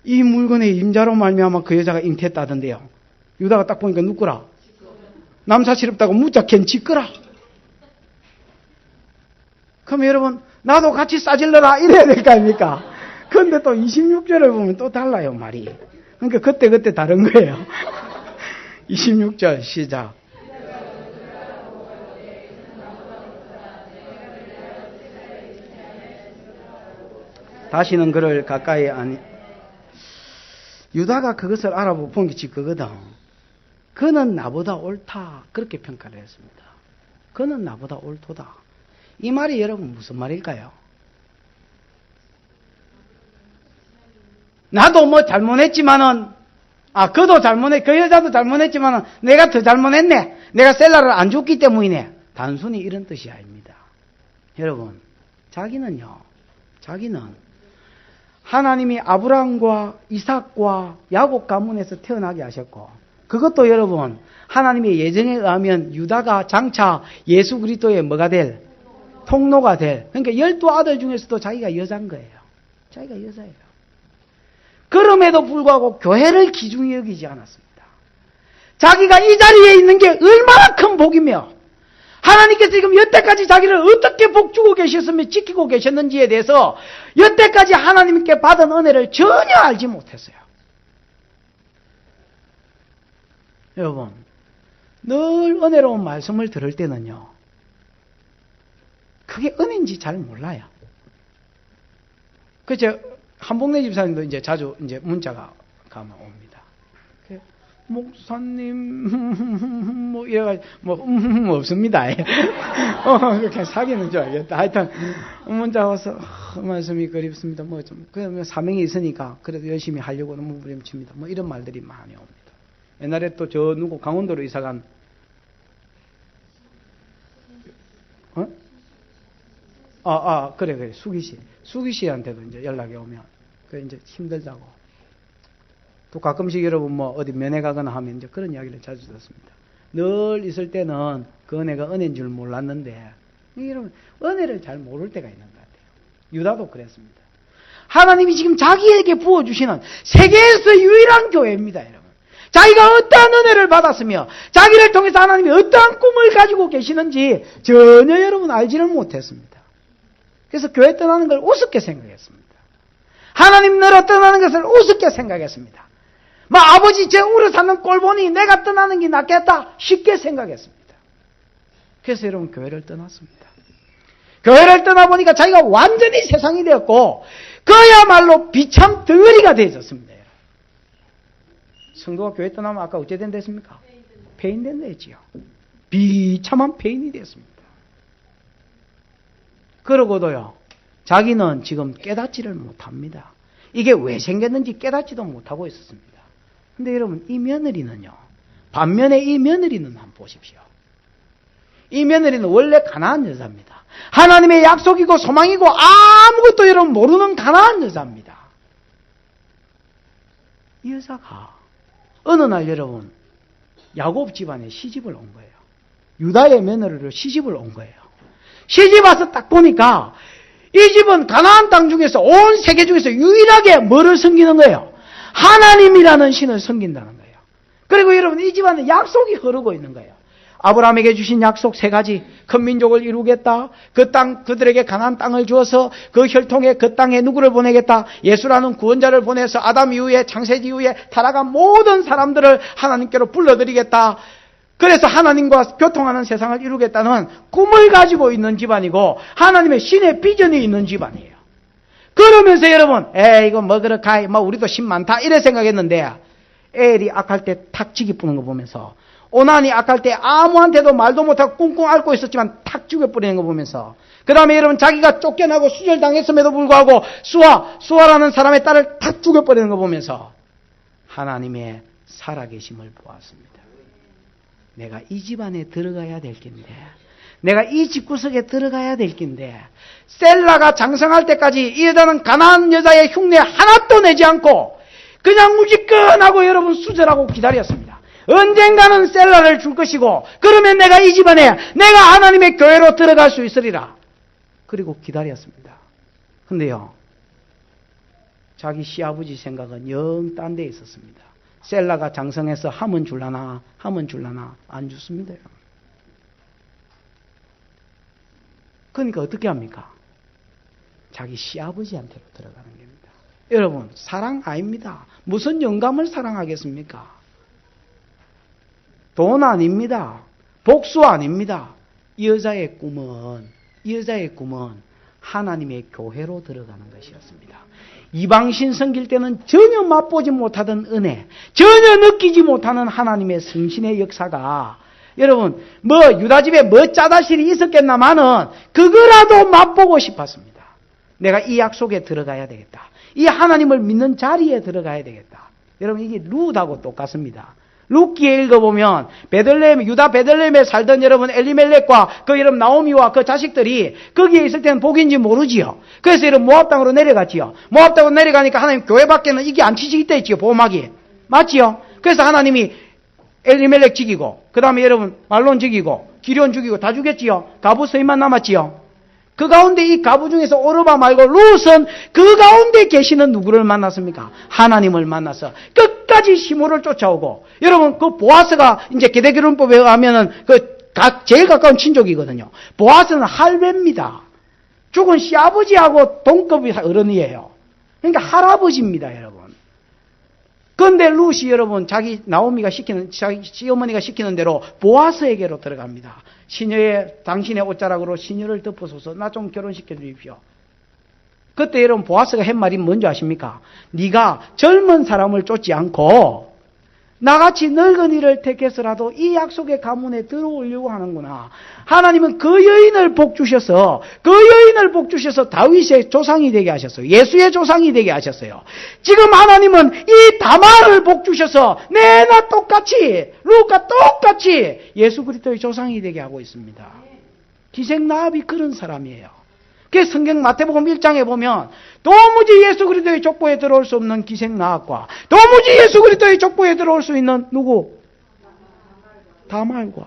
이 물건의 임자로 말미암아 그 여자가 잉태했다던데요. 유다가 딱 보니까 누구라? 남사시럽다고 무작캔 짓거라. 그럼 여러분 나도 같이 싸질러라 이래야 될 거 아닙니까? 근데 또 26절을 보면 또 달라요 말이. 그러니까 그때 다른 거예요. 26절 시작. 다시는 그를 가까이 아니. 유다가 그것을 알아보고 본 게 그거거든. 그는 나보다 옳다. 그렇게 평가를 했습니다. 그는 나보다 옳도다. 이 말이 여러분 무슨 말일까요? 나도 뭐 잘못했지만은, 그도 그 여자도 잘못했지만은 내가 더 잘못했네. 내가 셀라를 안 줬기 때문이네. 단순히 이런 뜻이 아닙니다. 여러분, 자기는 하나님이 아브라함과 이삭과 야곱 가문에서 태어나게 하셨고, 그것도 여러분 하나님의 예정에 의하면 유다가 장차 예수 그리스도의 뭐가 될? 통로가 될. 그러니까 12아들 중에서도 자기가 여자인 거예요. 자기가 여자예요. 그럼에도 불구하고 교회를 기중히 여기지 않았습니다. 자기가 이 자리에 있는 게 얼마나 큰 복이며 하나님께서 지금 여태까지 자기를 어떻게 복주고 계셨으며 지키고 계셨는지에 대해서 여태까지 하나님께 받은 은혜를 전혀 알지 못했어요. 여러분, 늘 은혜로운 말씀을 들을 때는요, 그게 은혜인지 잘 몰라요. 그죠? 한복래 집사님도 이제 자주 이제 문자가 가면 옵니다. 목사님, 뭐, 이래가지고, 뭐, 없습니다. 그렇게 사귀는 줄 알겠다. 하여튼, 문자 와서, 말씀이 그립습니다. 뭐 좀, 그러면 사명이 있으니까, 그래도 열심히 하려고 너무 부림칩니다. 뭐 이런 말들이 많이 옵니다. 옛날에 또 누구 강원도로 이사간, 그래. 수기 씨한테도 이제 연락이 오면, 이제 힘들다고. 또 가끔씩 여러분 뭐 어디 면회 가거나 하면 이제 그런 이야기를 자주 듣습니다. 늘 있을 때는 그 은혜가 은혜인 줄 몰랐는데, 여러분, 은혜를 잘 모를 때가 있는 것 같아요. 유다도 그랬습니다. 하나님이 지금 자기에게 부어주시는 세계에서 유일한 교회입니다, 여러분. 자기가 어떠한 은혜를 받았으며 자기를 통해서 하나님이 어떠한 꿈을 가지고 계시는지 전혀 여러분 알지를 못했습니다. 그래서 교회 떠나는 걸 우습게 생각했습니다. 하나님 나라 떠나는 것을 우습게 생각했습니다. 아버지 제 우려 사는 꼴 보니 내가 떠나는 게 낫겠다 쉽게 생각했습니다. 그래서 여러분 교회를 떠났습니다. 교회를 떠나보니까 자기가 완전히 세상이 되었고 그야말로 비참 덩어리가 되어졌습니다. 성도가 교회 떠나면 아까 어째 된다 했습니까? 폐인된다 했지요. 비참한 폐인이 됐습니다. 그러고도요, 자기는 지금 깨닫지를 못합니다. 이게 왜 생겼는지 깨닫지도 못하고 있었습니다. 근데 여러분, 이 며느리는요, 반면에 이 며느리는 한번 보십시오. 이 며느리는 원래 가난한 여자입니다. 하나님의 약속이고 소망이고 아무것도 여러분 모르는 가난한 여자입니다. 이 여자가 어느 날 여러분 야곱 집안에 시집을 온 거예요. 유다의 며느리로 시집을 온 거예요. 시집 와서 딱 보니까 이 집은 가나안 땅 중에서 온 세계 중에서 유일하게 뭐를 섬기는 거예요? 하나님이라는 신을 섬긴다는 거예요. 그리고 여러분 이 집안은 약속이 흐르고 있는 거예요. 아브라함에게 주신 약속 3가지. 큰 민족을 이루겠다. 그 땅, 그들에게 가나안 땅을 주어서 그 혈통에 그 땅에 누구를 보내겠다. 예수라는 구원자를 보내서 아담 이후에 창세기 이후에 타락한 모든 사람들을 하나님께로 불러들이겠다. 그래서 하나님과 교통하는 세상을 이루겠다는 꿈을 가지고 있는 집안이고 하나님의 신의 비전이 있는 집안이에요. 그러면서 여러분, 이거 뭐 그렇까, 우리도 신 많다 이래 생각했는데 엘이 악할 때 탁 지기 뿌는 거 보면서 오난이 악할 때 아무한테도 말도 못하고 꿍꿍 앓고 있었지만 탁 죽여버리는 거 보면서 그 다음에 여러분 자기가 쫓겨나고 수절당했음에도 불구하고 수아라는 사람의 딸을 탁 죽여버리는 거 보면서 하나님의 살아계심을 보았습니다. 내가 이 집안에 들어가야 될 긴데 내가 이 집구석에 들어가야 될 긴데 셀라가 장성할 때까지 이 여자는 가난한 여자의 흉내 하나도 내지 않고 그냥 무지끈하고 여러분 수절하고 기다렸습니다. 언젠가는 셀라를 줄 것이고 그러면 내가 이 집안에 내가 하나님의 교회로 들어갈 수 있으리라. 그리고 기다렸습니다. 근데요, 자기 시아버지 생각은 영 딴 데 있었습니다. 셀라가 장성해서 하면 줄라나 안 죽습니다. 그러니까 어떻게 합니까? 자기 시아버지한테로 들어가는 겁니다. 여러분, 사랑 아닙니다. 무슨 영감을 사랑하겠습니까? 돈 아닙니다. 복수 아닙니다. 이 여자의 꿈은 하나님의 교회로 들어가는 것이었습니다. 이방신 섬길 때는 전혀 맛보지 못하던 은혜, 전혀 느끼지 못하는 하나님의 성신의 역사가 여러분 유다집에 짜다실이 있었겠나마는 그거라도 맛보고 싶었습니다. 내가 이 약속에 들어가야 되겠다. 이 하나님을 믿는 자리에 들어가야 되겠다. 여러분 이게 룻하고 똑같습니다. 룻기에 읽어보면 유다 베들레헴에 살던 여러분 엘리멜렉과 그 여러분 나오미와 그 자식들이 거기에 있을 때는 복인지 모르지요. 그래서 여러분 모압 땅으로 내려갔지요. 모압 땅으로 내려가니까 하나님 교회 밖에는 이게 안 치지겠다 했지요. 보호막이. 맞지요? 그래서 하나님이 엘리멜렉 죽이고 그 다음에 여러분 말론 죽이고 기럧 죽이고 다 죽였지요. 가부 서인만 남았지요. 그 가운데 이 가부 중에서 오르바 말고 룻은 그 가운데 계시는 누구를 만났습니까? 하나님을 만나서 끝까지 시므를 쫓아오고 여러분 그 보아스가 이제 계대결혼법에 하면은 제일 가까운 친족이거든요. 보아스는 할배입니다. 죽은 시아버지하고 동급이 어른이에요. 그러니까 할아버지입니다, 여러분. 그런데 룻이 여러분 자기 시어머니가 시키는 대로 보아스에게로 들어갑니다. 시녀의 당신의 옷자락으로 시녀를 덮어서서 나 좀 결혼시켜 주십시오. 그때 여러분 보아스가 한 말이 뭔지 아십니까? 네가 젊은 사람을 쫓지 않고 나같이 늙은이를 택해서라도 이 약속의 가문에 들어오려고 하는구나. 하나님은 그 여인을 복 주셔서 다윗의 조상이 되게 하셨어요. 예수의 조상이 되게 하셨어요. 지금 하나님은 이 다말을 복 주셔서 내나 똑같이 룻과 똑같이 예수 그리스도의 조상이 되게 하고 있습니다. 기생라합이 그런 사람이에요. 그 성경 마태복음 1장에 보면 도무지 예수 그리스도의 족보에 들어올 수 없는 기생라합과 도무지 예수 그리스도의 족보에 들어올 수 있는 누구? 다말과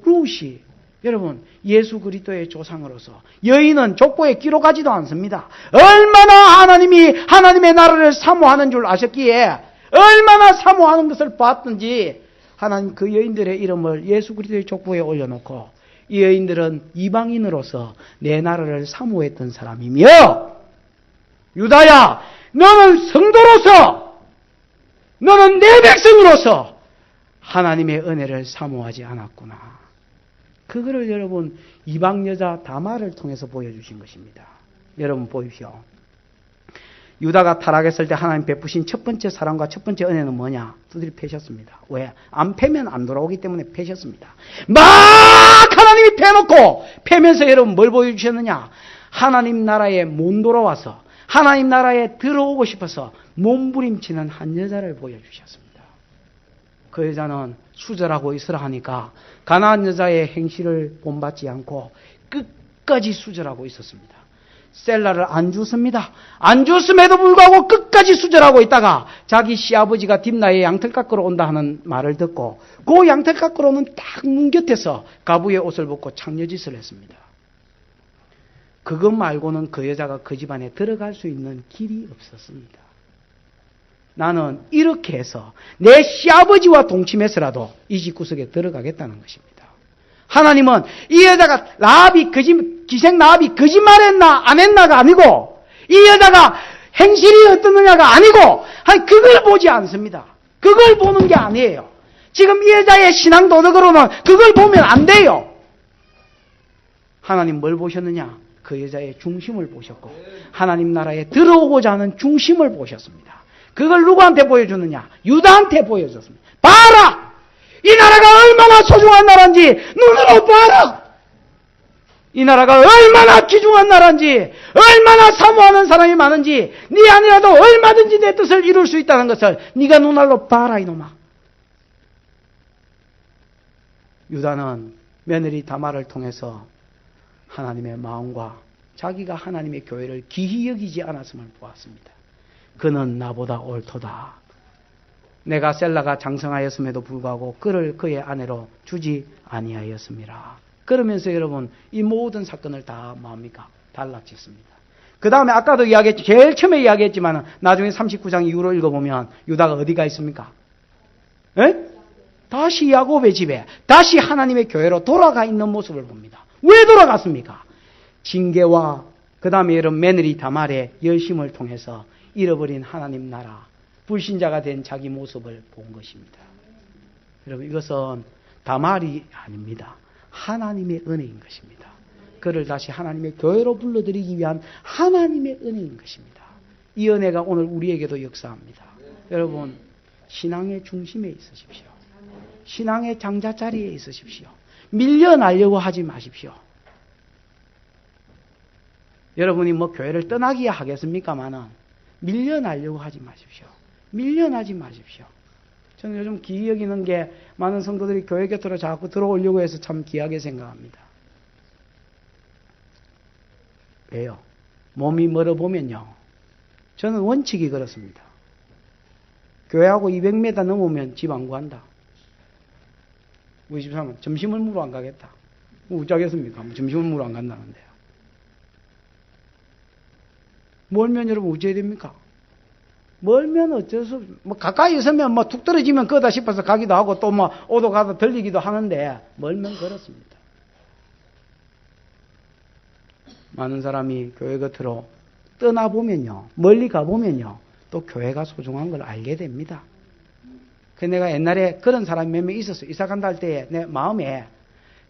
룻이 여러분 예수 그리스도의 조상으로서 여인은 족보에 기록하지도 않습니다. 얼마나 하나님의 나라를 사모하는 줄 아셨기에 얼마나 사모하는 것을 봤든지 하나님 그 여인들의 이름을 예수 그리스도의 족보에 올려놓고 이 여인들은 이방인으로서 내 나라를 사모했던 사람이며 유다야 너는 성도로서 너는 내 백성으로서 하나님의 은혜를 사모하지 않았구나. 그거를 여러분 이방 여자 다말을 통해서 보여주신 것입니다. 여러분 보십시오. 유다가 타락했을 때 하나님 베푸신 첫 번째 사랑과 첫 번째 은혜는 뭐냐? 두드려 패셨습니다. 왜? 안 패면 안 돌아오기 때문에 패셨습니다. 막 하나님이 패놓고 패면서 여러분 뭘 보여주셨느냐? 하나님 나라에 못 돌아와서 하나님 나라에 들어오고 싶어서 몸부림치는 한 여자를 보여주셨습니다. 그 여자는 수절하고 있으라 하니까 가나안 여자의 행실을 본받지 않고 끝까지 수절하고 있었습니다. 셀라를 안 줬습니다. 안 줬음에도 불구하고 끝까지 수절하고 있다가 자기 시아버지가 딥나의 양털 깎으러 온다 하는 말을 듣고 그 양털 깎으러 오는 딱 문 곁에서 가부의 옷을 벗고 창녀짓을 했습니다. 그것 말고는 그 여자가 그 집안에 들어갈 수 있는 길이 없었습니다. 나는 이렇게 해서 내 시아버지와 동침해서라도 이 집구석에 들어가겠다는 것입니다. 하나님은 이 여자가 기생 라합이 거짓말했나 안 했나가 아니고 이 여자가 행실이 어떻느냐가 아니고 그걸 보지 않습니다. 그걸 보는 게 아니에요. 지금 이 여자의 신앙 도덕으로는 그걸 보면 안 돼요. 하나님 뭘 보셨느냐? 그 여자의 중심을 보셨고 하나님 나라에 들어오고자 하는 중심을 보셨습니다. 그걸 누구한테 보여주느냐? 유다한테 보여줬습니다. 봐라! 이 나라가 얼마나 소중한 나라인지 눈으로 봐라! 이 나라가 얼마나 귀중한 나라인지 얼마나 사모하는 사람이 많은지 네 아니라도 얼마든지 내 뜻을 이룰 수 있다는 것을 네가 눈알로 봐라 이놈아. 유다는 며느리 다말을 통해서 하나님의 마음과 자기가 하나님의 교회를 기히 여기지 않았음을 보았습니다. 그는 나보다 옳도다. 내가 셀라가 장성하였음에도 불구하고 그를 그의 아내로 주지 아니하였습니다. 그러면서 여러분 이 모든 사건을 다 뭡니까? 단락짓습니다. 그 다음에 아까도 이야기했지, 제일 처음에 이야기했지만 나중에 39장 이후로 읽어보면 유다가 어디가 있습니까? 에? 다시 야곱의 집에 다시 하나님의 교회로 돌아가 있는 모습을 봅니다. 왜 돌아갔습니까? 징계와 그 다음에 여러분 며느리 다말의 열심을 통해서 잃어버린 하나님 나라, 불신자가 된 자기 모습을 본 것입니다. 여러분 이것은 다말이 아닙니다. 하나님의 은혜인 것입니다. 그를 다시 하나님의 교회로 불러들이기 위한 하나님의 은혜인 것입니다. 이 은혜가 오늘 우리에게도 역사합니다. 여러분 신앙의 중심에 있으십시오. 신앙의 장자 자리에 있으십시오. 밀려나려고 하지 마십시오. 여러분이 뭐 교회를 떠나기야 하겠습니까마는 밀려나려고 하지 마십시오. 밀려나지 마십시오. 저는 요즘 기이 여기는 게 많은 성도들이 교회 곁으로 자꾸 들어오려고 해서 참 귀하게 생각합니다. 왜요? 몸이 멀어보면요. 저는 원칙이 그렇습니다. 교회하고 200m 넘으면 집 안 구한다. 우리 집사람은 점심을 먹으러 안 가겠다. 우짜겠습니까? 점심을 먹으러 안 간다는데요. 멀면 여러분 어째야 됩니까? 멀면 어쩔 수 없어. 뭐 가까이 있으면 뭐 툭 떨어지면 거다 싶어서 가기도 하고 또 뭐 오도 가도 들리기도 하는데 멀면 그렇습니다. 많은 사람이 교회 곁으로 떠나보면요. 멀리 가보면요. 또 교회가 소중한 걸 알게 됩니다. 그 내가 옛날에 그런 사람이 몇 명 있었어요. 이사 간다 할 때 내 마음에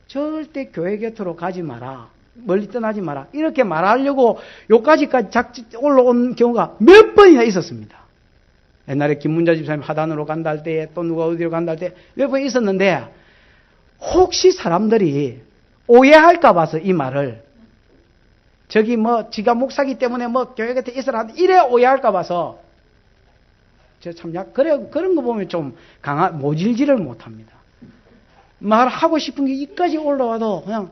절대 교회 곁으로 가지 마라. 멀리 떠나지 마라. 이렇게 말하려고 요까지까지 올라온 경우가 몇 번이나 있었습니다. 옛날에 김문자 집사님 하단으로 간다 할 때 또 누가 어디로 간다 할 때 몇 번 있었는데 혹시 사람들이 오해할까 봐서 이 말을 저기 뭐 지가 목사기 때문에 뭐 교회 곁에 있으라 이래 오해할까 봐서 저 참 그런 거 보면 좀 모질지를 못합니다. 말하고 싶은 게 이까지 올라와도 그냥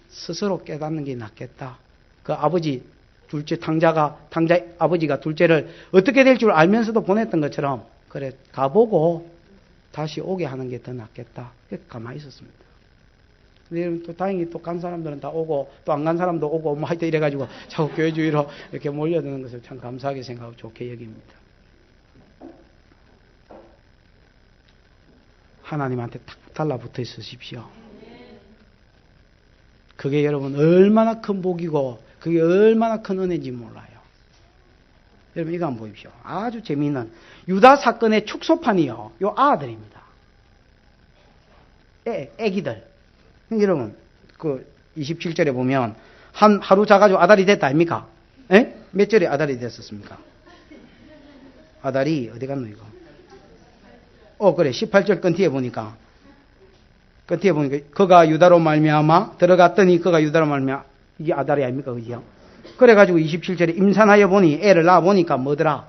스스로 깨닫는 게 낫겠다. 그 아버지 둘째 탕자 아버지가 둘째를 어떻게 될 줄 알면서도 보냈던 것처럼 그래 가보고 다시 오게 하는 게 더 낫겠다. 그래서 가만히 있었습니다. 근데 또 다행히 또 간 사람들은 다 오고 또 안 간 사람도 오고 뭐 하여튼 이래가지고 자꾸 교회 주위로 이렇게 몰려드는 것을 참 감사하게 생각하고 좋게 여깁니다. 하나님한테 딱 달라붙어 있으십시오. 그게 여러분 얼마나 큰 복이고 그게 얼마나 큰 은혜인지 몰라요. 여러분 이거 한번 보십시오. 아주 재미있는 유다 사건의 축소판이요. 요 아들입니다. 애기들. 여러분 그 27절에 보면 하루 자가지고 아달이 됐다 아닙니까? 에? 몇 절에 아달이 됐었습니까? 아달이 어디 갔노 이거? 그래 18절 끝뒤에 보니까 그가 유다로 말미암아 들어갔더니 그가 유다로 말미암아 이게 아달이 아닙니까? 그죠? 그래가지고 27절에 임산하여 보니 애를 낳아 보니까 뭐더라?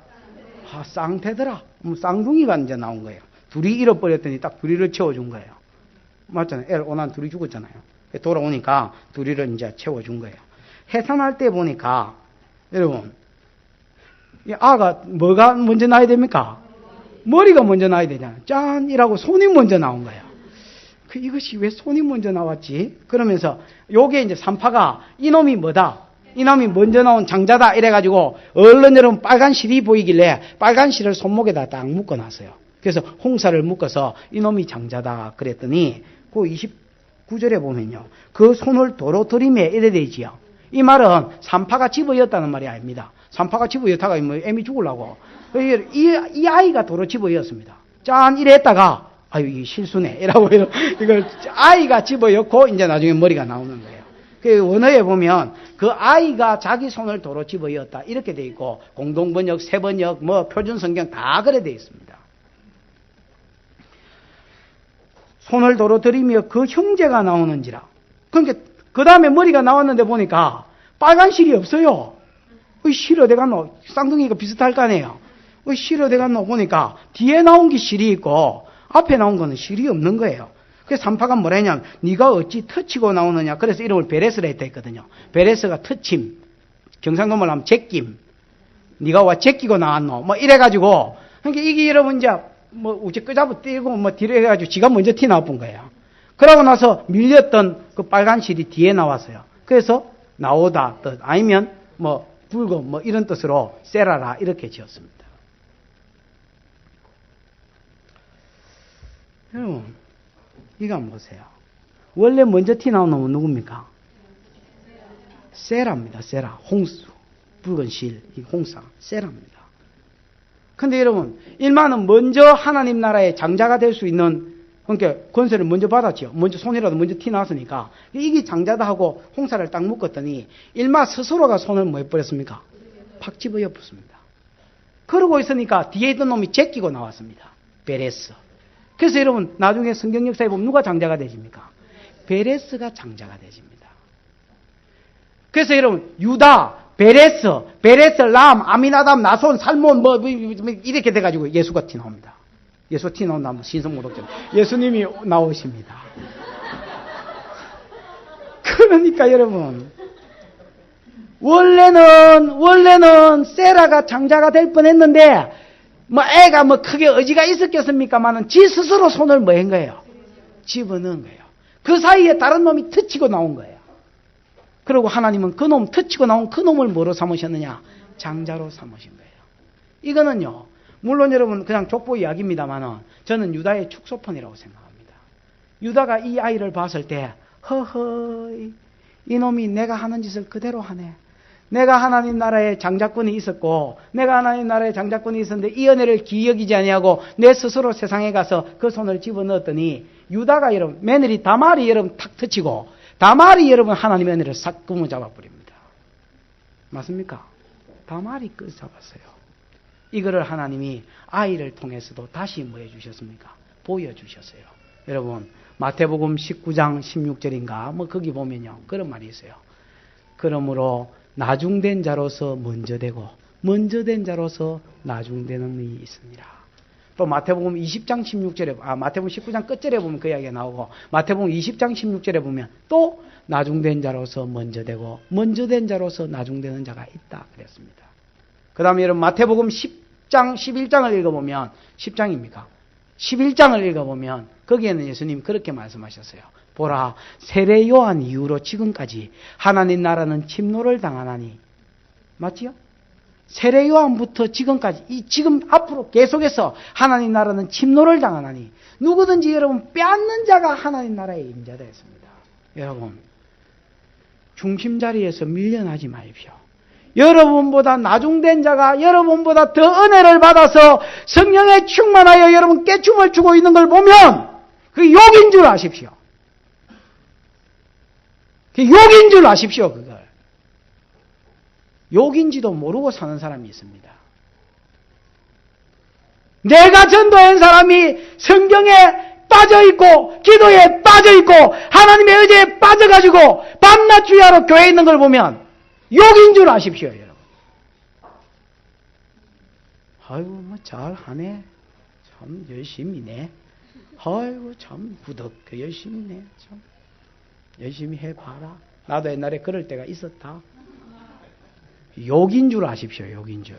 쌍태더라. 쌍둥이가 이제 나온 거예요. 둘이 잃어버렸더니 딱 둘이를 채워준 거예요. 맞잖아요. 애를 오난 둘이 죽었잖아요. 돌아오니까 둘이를 이제 채워준 거예요. 해산할 때 보니까 여러분 이 아가 뭐가 먼저 나야 됩니까? 머리가 먼저 나야 되잖아요. 짠! 이라고 손이 먼저 나온 거예요. 이것이 왜 손이 먼저 나왔지? 그러면서 요게 이제 산파가 이놈이 뭐다? 이놈이 먼저 나온 장자다 이래가지고 얼른 여러분 빨간 실이 보이길래 빨간 실을 손목에다 딱 묶어놨어요. 그래서 홍사를 묶어서 이놈이 장자다 그랬더니 그 29절에 보면요. 그 손을 도로 들이매 이래 되지요. 이 말은 산파가 집어였다는 말이 아닙니다. 산파가 집어였다가 뭐 애미 죽으려고. 이 아이가 도로 집어였습니다. 짠 이래 했다가 아유 이 실수네 이라고 이걸 아이가 집어였고 이제 나중에 머리가 나오는 거예요. 그 원어에 보면 그 아이가 자기 손을 도로 집어였다 이렇게 돼 있고 공동번역, 세번역, 뭐 표준성경 다 그래 돼 있습니다. 손을 도로 들이며 그 형제가 나오는지라. 그러니까 그 다음에 머리가 나왔는데 보니까 빨간 실이 없어요. 실 어디 갔노? 쌍둥이가 비슷할 거 아니에요. 실 어디 갔노? 보니까 뒤에 나온 게 실이 있고 앞에 나온 거는 실이 없는 거예요. 그래서 산파가 뭐라 했냐면 네가 어찌 터치고 나오느냐. 그래서 이름을 베레스라 했다 했거든요. 베레스가 터침, 경상도 말로 하면 제낌. 네가 와 제끼고 나왔노. 뭐 이래가지고 그러니까 이게 여러분 이제 뭐 우째 끄잡아 떼고 뭐 뒤로 해가지고 지가 먼저 티 나쁜 거예요. 그러고 나서 밀렸던 그 빨간 실이 뒤에 나왔어요. 그래서 나오다 뜻 아니면 뭐 붉은 뭐 이런 뜻으로 세라라 이렇게 지었습니다. 여러분 이거 한번 보세요. 원래 먼저 티 나온 놈은 누굽니까? 세라입니다. 세라. 홍수. 붉은 실. 이 홍사. 세라입니다. 근데 여러분 일만은 먼저 하나님 나라의 장자가 될 수 있는 그러니까 권세를 먼저 받았죠. 먼저 손이라도 먼저 티 났으니까 이게 장자다 하고 홍사를 딱 묶었더니 일마 스스로가 손을 뭐 해버렸습니까? 팍 집어여 붙습니다. 그러고 있으니까 뒤에 있던 놈이 제끼고 나왔습니다. 베레스. 그래서 여러분 나중에 성경 역사에 보면 누가 장자가 되십니까? 베레스가 장자가 되십니다. 그래서 여러분 유다, 베레스, 람, 아미나답, 나손, 살몬 뭐 이렇게 돼가지고 예수가 티 나옵니다. 예수 티 나온다면 신성모독자 예수님이 나오십니다. 그러니까 여러분 원래는 세라가 장자가 될 뻔했는데 뭐 애가 뭐 크게 의지가 있었겠습니까만은 지 스스로 손을 뭐 한 거예요? 집어넣은 거예요. 그 사이에 다른 놈이 터치고 나온 거예요. 그리고 하나님은 그 놈 터치고 나온 그 놈을 뭐로 삼으셨느냐? 장자로 삼으신 거예요. 이거는요. 물론 여러분 그냥 족보 이야기입니다만은 저는 유다의 축소판이라고 생각합니다. 유다가 이 아이를 봤을 때 허허이 이놈이 내가 하는 짓을 그대로 하네. 내가 하나님 나라의 장자권이 있었고 내가 하나님 나라의 장자권이 있었는데 이 은혜를 기억이지 아니하고 내 스스로 세상에 가서 그 손을 집어넣었더니 유다가 여러분 며느리 다말이 여러분 탁 터치고 다말이 여러분 하나님의 은혜를 싹 구멍 잡아버립니다. 맞습니까? 다말이 끝 잡았어요. 이거를 하나님이 아이를 통해서도 다시 뭐 해주셨습니까? 보여주셨어요. 여러분 마태복음 19장 16절인가 뭐 거기 보면요 그런 말이 있어요. 그러므로 나중된 자로서 먼저 되고 먼저 된 자로서 나중되는 일이 있습니다. 또 마태복음 20장 16절에 마태복음 19장 끝절에 보면 그 이야기가 나오고 마태복음 20장 16절에 보면 또 나중된 자로서 먼저 되고 먼저 된 자로서 나중되는 자가 있다 그랬습니다. 그 다음에 여러분 마태복음 10장 11장을 읽어보면 10장입니까? 11장을 읽어보면 거기에는 예수님 그렇게 말씀하셨어요. 보라 세례 요한 이후로 지금까지 하나님 나라는 침노를 당하나니 맞지요? 세례 요한부터 지금까지 지금 앞으로 계속해서 하나님 나라는 침노를 당하나니 누구든지 여러분 빼앗는 자가 하나님 나라에 임자되었습니다. 여러분 중심 자리에서 밀려나지 마십시오. 여러분보다 나중된 자가 여러분보다 더 은혜를 받아서 성령에 충만하여 여러분 깨춤을 추고 있는 걸 보면 그게 욕인 줄 아십시오. 그게 욕인 줄 아십시오, 그걸. 욕인지도 모르고 사는 사람이 있습니다. 내가 전도한 사람이 성경에 빠져있고 기도에 빠져있고 하나님의 의지에 빠져가지고 밤낮 주야로 교회에 있는 걸 보면 욕인 줄 아십시오, 여러분. 아이고 뭐 잘하네, 참 열심히네, 아이고 참 구덕 열심히네, 참 열심히 해봐라. 나도 옛날에 그럴 때가 있었다. 욕인 줄 아십시오, 욕인 줄.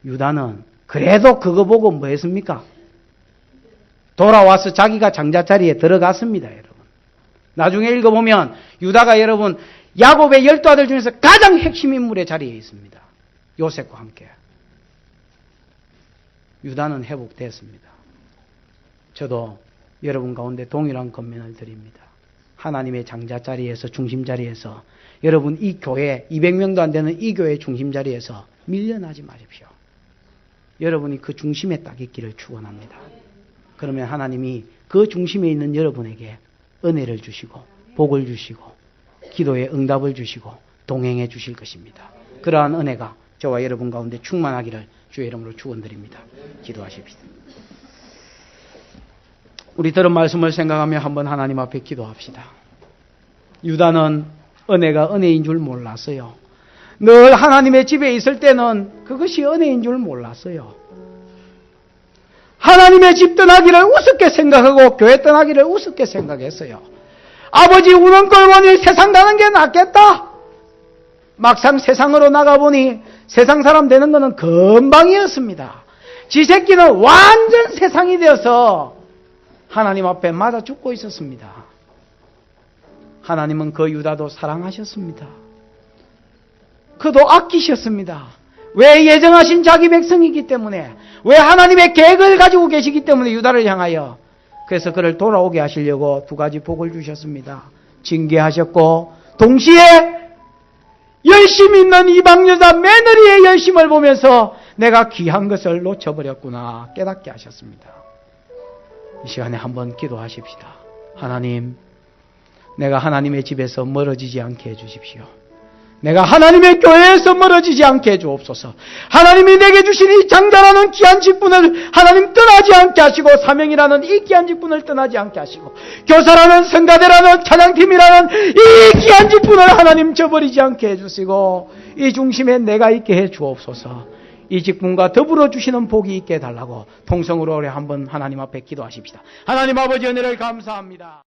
유다는 그래도 그거 보고 뭐 했습니까? 돌아와서 자기가 장자 자리에 들어갔습니다, 여러분. 나중에 읽어보면 유다가 여러분 야곱의 12아들 중에서 가장 핵심 인물의 자리에 있습니다. 요셉과 함께. 유다는 회복됐습니다. 저도 여러분 가운데 동일한 권면을 드립니다. 하나님의 장자 자리에서, 중심 자리에서, 여러분 이 교회 200명도 안 되는 이 교회 중심 자리에서 밀려나지 마십시오. 여러분이 그 중심에 딱 있기를 축원합니다. 그러면 하나님이 그 중심에 있는 여러분에게 은혜를 주시고 복을 주시고 기도에 응답을 주시고 동행해 주실 것입니다. 그러한 은혜가 저와 여러분 가운데 충만하기를 주의 이름으로 축원드립니다. 기도하십시다. 우리 들은 말씀을 생각하며 한번 하나님 앞에 기도합시다. 유다는 은혜가 은혜인 줄 몰랐어요. 늘 하나님의 집에 있을 때는 그것이 은혜인 줄 몰랐어요. 하나님의 집 떠나기를 우습게 생각하고 교회 떠나기를 우습게 생각했어요. 아버지 우는 걸 보니 세상 가는 게 낫겠다. 막상 세상으로 나가보니 세상 사람 되는 것은 금방이었습니다. 지 새끼는 완전 세상이 되어서 하나님 앞에 맞아 죽고 있었습니다. 하나님은 그 유다도 사랑하셨습니다. 그도 아끼셨습니다. 왜 예정하신 자기 백성이기 때문에, 왜 하나님의 계획을 가지고 계시기 때문에 유다를 향하여, 그래서 그를 돌아오게 하시려고 두 가지 복을 주셨습니다. 징계하셨고 동시에 열심 있는 이방 여자 며느리의 열심을 보면서 내가 귀한 것을 놓쳐버렸구나 깨닫게 하셨습니다. 이 시간에 한번 기도하십시다. 하나님, 내가 하나님의 집에서 멀어지지 않게 해주십시오. 내가 하나님의 교회에서 멀어지지 않게 해주옵소서. 하나님이 내게 주신 이 장자라는 귀한 직분을 하나님 떠나지 않게 하시고, 사명이라는 이 귀한 직분을 떠나지 않게 하시고, 교사라는 성가대라는 찬양팀이라는 이 귀한 직분을 하나님 저버리지 않게 해주시고, 이 중심에 내가 있게 해주옵소서. 이 직분과 더불어 주시는 복이 있게 해달라고 통성으로 한번 하나님 앞에 기도하십시다. 하나님 아버지 은혜를 감사합니다.